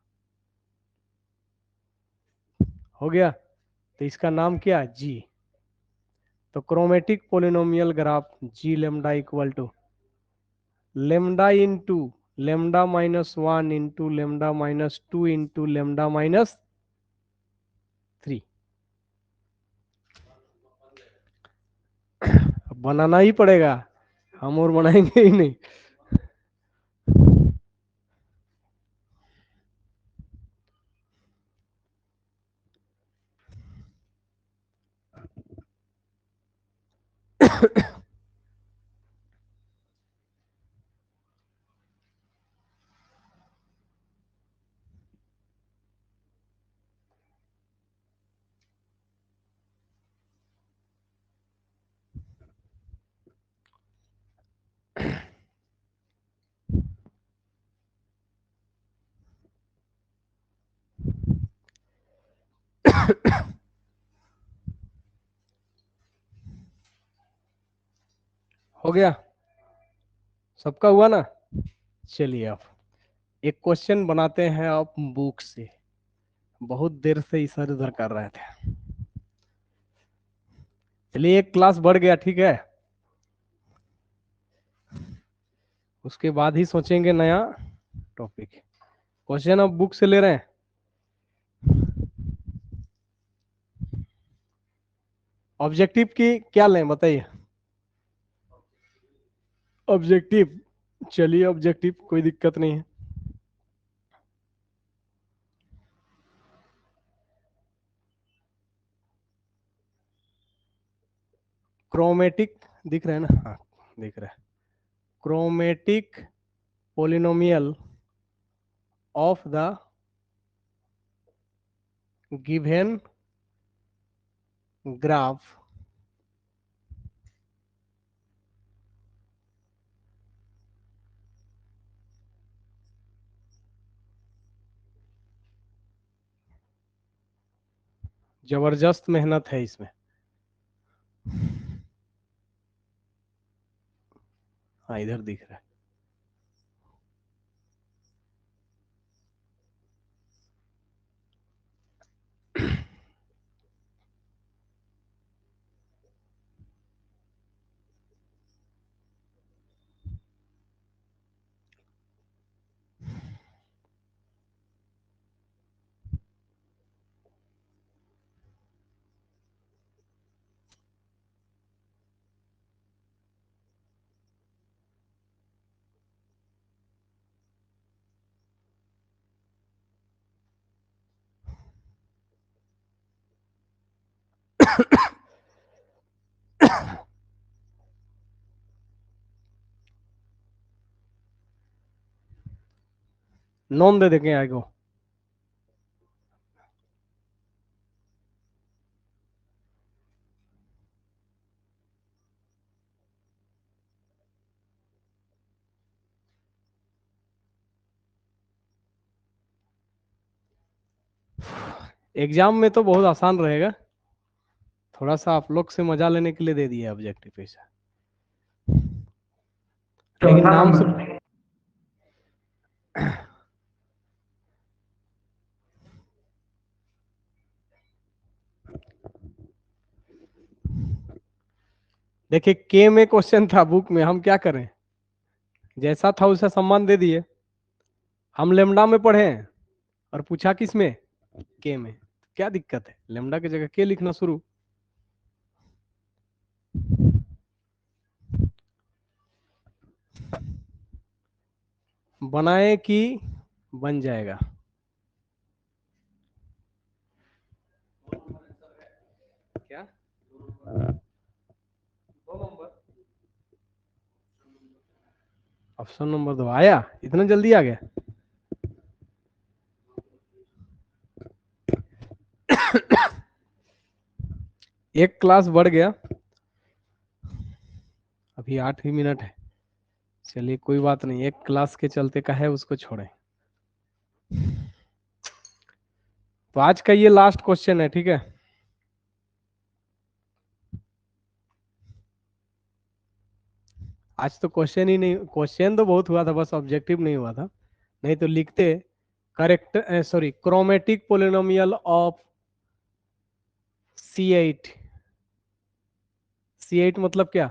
हो गया, तो इसका नाम क्या? जी। तो chromatic polynomial graph G lambda equal to lambda into lambda -1 into lambda -2 into lambda -3। बनाना ही पड़ेगा, हम और बनाएंगे ही नहीं। हो गया, सबका हुआ ना? चलिए अब एक क्वेश्चन बनाते हैं आप बुक से, बहुत देर से इधर उधर कर रहे थे। चलिए एक क्लास बढ़ गया, ठीक है, उसके बाद ही सोचेंगे नया टॉपिक। क्वेश्चन अब बुक से ले रहे हैं। ऑब्जेक्टिव की क्या लें बताइए? ऑब्जेक्टिव, चलिए ऑब्जेक्टिव कोई दिक्कत नहीं है। क्रोमेटिक दिख रहा है ना? हाँ दिख रहा है। Chromatic polynomial of the given graph जबरदस्त मेहनत है इसमें। हाँ इधर दिख रहा है। नॉन दे देंगे आगे को। एग्जाम में तो बहुत आसान रहेगा, थोड़ा सा आप लोग से मजा लेने के लिए दे दिया ऑब्जेक्टिव ऐसा, लेकिन चौथा नाम से नंबर। देखिए के में क्वेश्चन था बुक में, हम क्या करें, जैसा था उसे सम्मान दे दिए। हम लेमडा में पढ़े हैं और पूछा किस में, के में, क्या दिक्कत है, लेमडा की जगह के लिखना शुरू। बनाए कि बन जाएगा। क्या दो नंबर, ऑप्शन नंबर 2 आया, इतना जल्दी आ गया। एक क्लास बढ़ गया, अभी 8 ही मिनट है, चलिए कोई बात नहीं, एक क्लास के चलते का है उसको छोड़ें। तो आज का ये लास्ट क्वेश्चन है, ठीक है। आज तो क्वेश्चन ही नहीं, क्वेश्चन तो बहुत हुआ था, बस ऑब्जेक्टिव नहीं हुआ था, नहीं तो लिखते। Correct sorry, chromatic polynomial of C8। C8 मतलब क्या,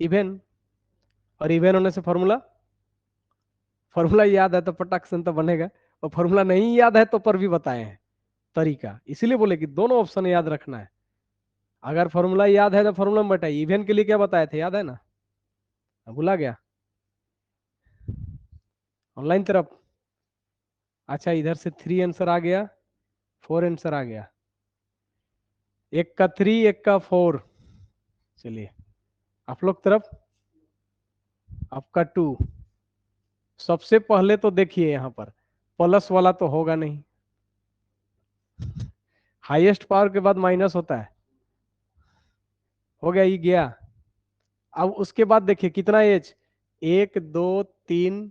इवन, और इवन होने से फॉर्मूला, फॉर्मूला याद है तो पटाख से तो बनेगा, और फॉर्मूला नहीं याद है तो पर भी बताए हैं तरीका, इसीलिए बोले कि दोनों ऑप्शन याद रखना है। अगर फॉर्मूला याद है तो फॉर्मूला में बताइए, इवन के लिए क्या बताए थे याद है ना, भूला गया ऑनलाइन तरफ। अच्छा इधर से 3 आंसर आ गया, 4 आंसर आ गया, एक का 3 एक का 4। चलिए आप लोग तरफ आपका 2। सबसे पहले तो देखिए यहाँ पर प्लस वाला तो होगा नहीं, हाईएस्ट पावर के बाद माइनस होता है, हो गया ये गया। अब उसके बाद देखिए कितना एज, 1 2 3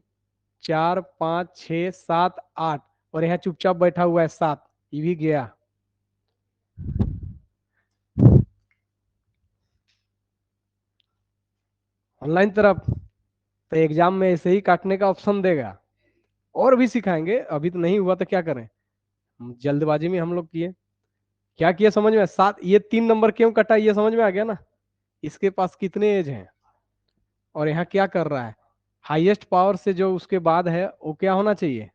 4 5 6 7 8, और यहाँ चुपचाप बैठा हुआ है 7, ये भी गया। ऑनलाइन तरफ तो एग्जाम में ऐसे ही काटने का ऑप्शन देगा, और भी सिखाएंगे, अभी तो नहीं हुआ तो क्या करें, जल्दबाजी में हम लोग किए, क्या किए समझ में, 7, ये 3 नंबर क्यों कटा ये समझ में आ गया ना, इसके पास कितने एज हैं, और यहाँ क्या कर रहा है, हाईएस्ट पावर से जो उसके बाद है वो क्या होना चाहिए,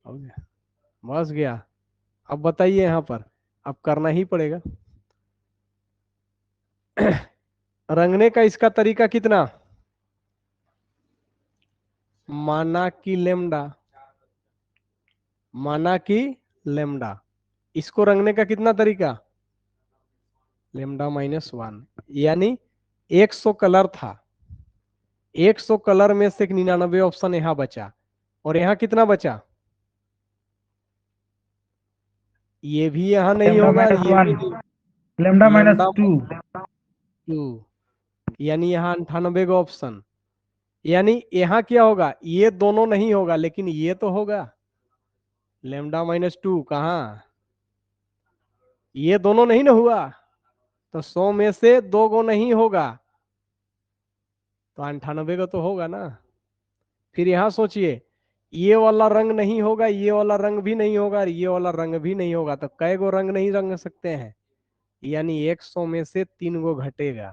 हो गया, बस गया। अब बताइए यहाँ पर, अब करना ही पड़ेगा। रंगने का इसका तरीका कितना, माना कि लेमडा, माना कि लेमडा, इसको रंगने का कितना तरीका, लेमडा -1, यानी 100 कलर था, 100 कलर में से 99 ऑप्शन यहाँ बचा, और यहाँ कितना बचा, ये भी यहाँ नहीं लेमडा होगा, माइनस ये भी वन, नहीं, लेमडा माइनस लेमडा 2। 2, यानी यहाँ 98 का ऑप्शन, यानी यहाँ क्या होगा, ये दोनों नहीं होगा लेकिन ये तो होगा, लेमडा -2 कहाँ, ये दोनों नहीं ना हुआ, तो 100 में से 2 गो नहीं होगा, तो 98 का तो होगा ना। फिर यहाँ सोचिए, ये वाला रंग नहीं होगा, ये वाला रंग भी नहीं होगा, और ये वाला रंग भी नहीं होगा, तो कई गो रंग नहीं रंग सकते हैं, यानी 100 में से 3 गो घटेगा।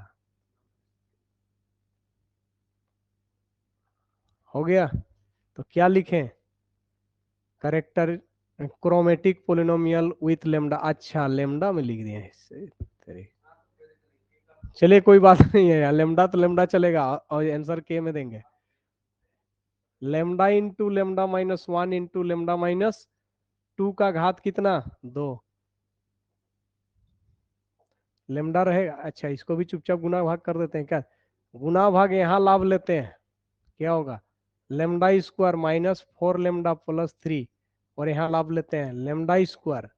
हो गया। तो क्या लिखें, character chromatic polynomial with lambda. अच्छा, लेमडा में लिख दिए हैं। चलिए कोई बात नहीं है यार, लेमडा तो लेमडा चलेगा, और आंसर के में देंगे। Lambda into lambda minus 1 into lambda minus 2 का घात कितना, 2। लेमडा रहेगा। अच्छा, इसको भी चुपचाप गुना भाग कर देते हैं क्या, गुना भाग यहाँ लाभ लेते हैं, क्या होगा, lambda square minus 4 lambda plus 3, और यहाँ लाभ लेते हैं lambda square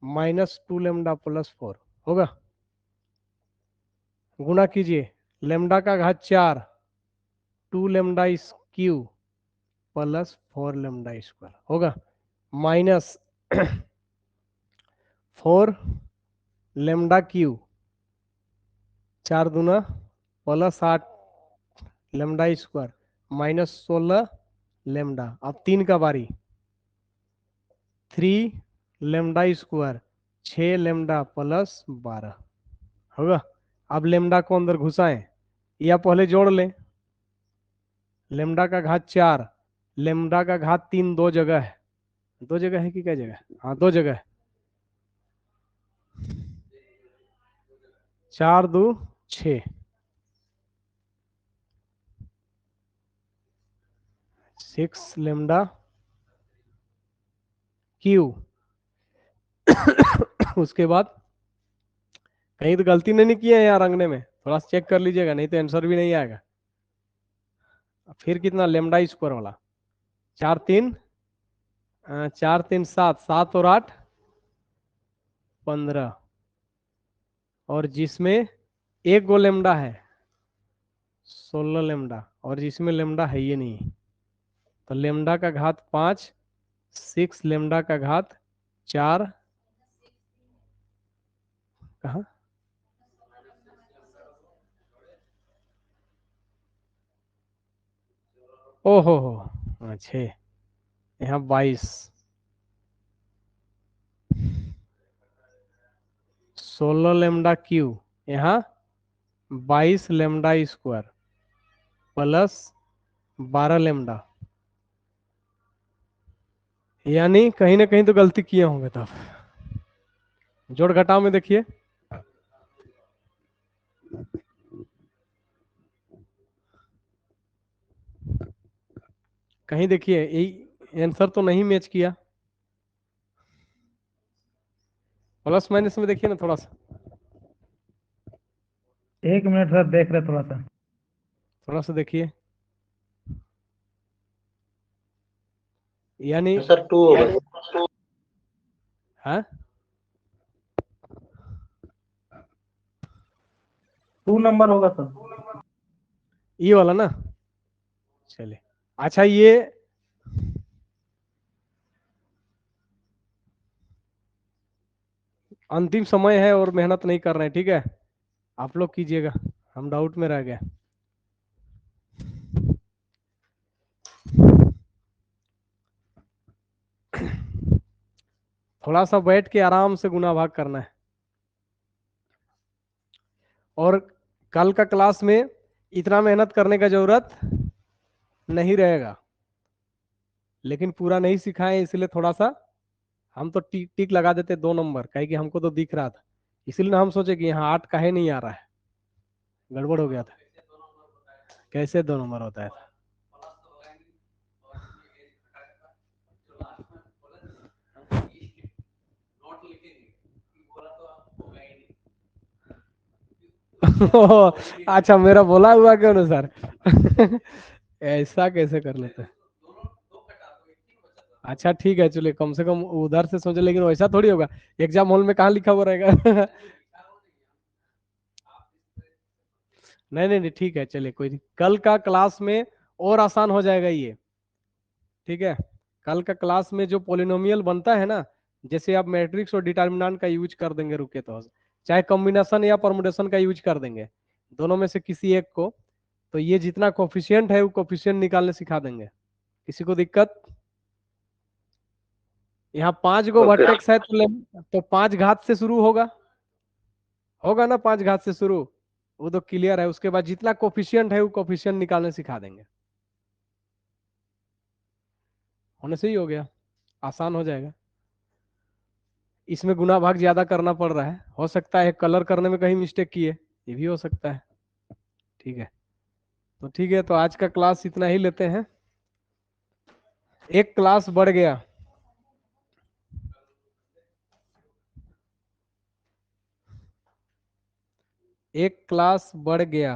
minus 2 lambda plus 4 होगा। गुना कीजिए, लेमडा का घात 4, 2 lambda Q plus 4 lambda square होगा, माइनस 4 लेमडा क्यू 4 दूना plus 8 lambda square minus 16 lambda. अब 3 का बारी, 3 लेमडा स्क्वायर 6 लेमडा प्लस 12 होगा। अब लेमडा को अंदर घुसाएं, या पहले जोड़ लें, लेमडा का घात 4, लेमडा का घात 3 दो जगह है, दो जगह है कि क्या जगह, हाँ 2 जगह है, 4 2 6, 6 लेमडा क्यू। उसके बाद कहीं तो गलती नहीं की है यहाँ रंगने में, थोड़ा सा चेक कर लीजिएगा, नहीं तो आंसर भी नहीं आएगा। फिर कितना, लेमडा स्क्वायर वाला, 4 3 4 3 7, 7 और 8 15, और जिसमें एक गो लेमडा है 16 लेमडा, और जिसमें लेमडा है ये नहीं, तो लेमडा का घात 5, 6 लेमडा का घात 4, कहा, ओहो हो, अच्छे, यहाँ 22, 16 लेमडा क्यू, यहाँ 22 लेमडा स्क्वायर प्लस 12 लेमडा, यानी कहीं ना कहीं तो गलती किए होंगे। तब जोड़ घटाव में देखिए, कहीं देखिए यही आंसर तो नहीं मैच किया, प्लस माइनस में देखिए ना थोड़ा सा, 1 मिनट सर, देख रहे थोड़ा सा देखिए, यानी सर 2 होगा। हाँ 2 नंबर होगा सर। ये वाला ना, चलिए। अच्छा, ये अंतिम समय है और मेहनत नहीं कर रहे हैं, ठीक है, आप लोग कीजिएगा, हम डाउट में रह गए। थोड़ा सा बैठ के आराम से गुना भाग करना है, और कल का क्लास में इतना मेहनत करने का जरूरत नहीं रहेगा, लेकिन पूरा नहीं सिखाए इसलिए थोड़ा सा हम तो टिक टिक लगा देते 2 नंबर, कहे कि हमको तो दिख रहा था, इसलिए हम सोचे कि यहाँ 8 काहे नहीं आ रहा है, गड़बड़ हो गया था। कैसे 2 नंबर होता है? अच्छा, मेरा बोला हुआ के अनुसार ऐसा कैसे कर लेते हैं? अच्छा ठीक है, चलिए, कम से कम उधर से सोचे, लेकिन वैसा थोड़ी होगा, एग्जाम हॉल में कहाँ लिखा हुआ रहेगा। नहीं नहीं नहीं, ठीक है, चलिए कोई नहीं, कल का क्लास में और आसान हो जाएगा ये, ठीक है। कल का क्लास में जो पोलिनोमियल बनता है ना, जैसे आप मैट्रिक्स और डिटर्मिनेंट का यूज कर देंगे, रुके तो चाहे कॉम्बिनेशन या परमुटेशन का यूज कर देंगे, दोनों में से किसी एक को, तो ये जितना कोफिशिएंट है वो कोफिशिएंट निकालने सिखा देंगे। किसी को दिक्कत? यहाँ 5 गो Okay. वर्टेक्स है तो 5 घात से शुरू होगा, होगा ना, 5 घात से शुरू, वो तो क्लियर है। उसके बाद जितना कोफिशिएंट है वो कोफिशिएंट निकालने सिखा देंगे। होने से ही हो गया, आसान हो जाएगा। इसमें गुना भाग ज्यादा करना पड़ रहा है, हो सकता है कलर करने में कहीं मिस्टेक किए, ये भी हो सकता है। ठीक है, तो ठीक है, तो आज का क्लास इतना ही लेते हैं। एक क्लास बढ़ गया, एक क्लास बढ़ गया।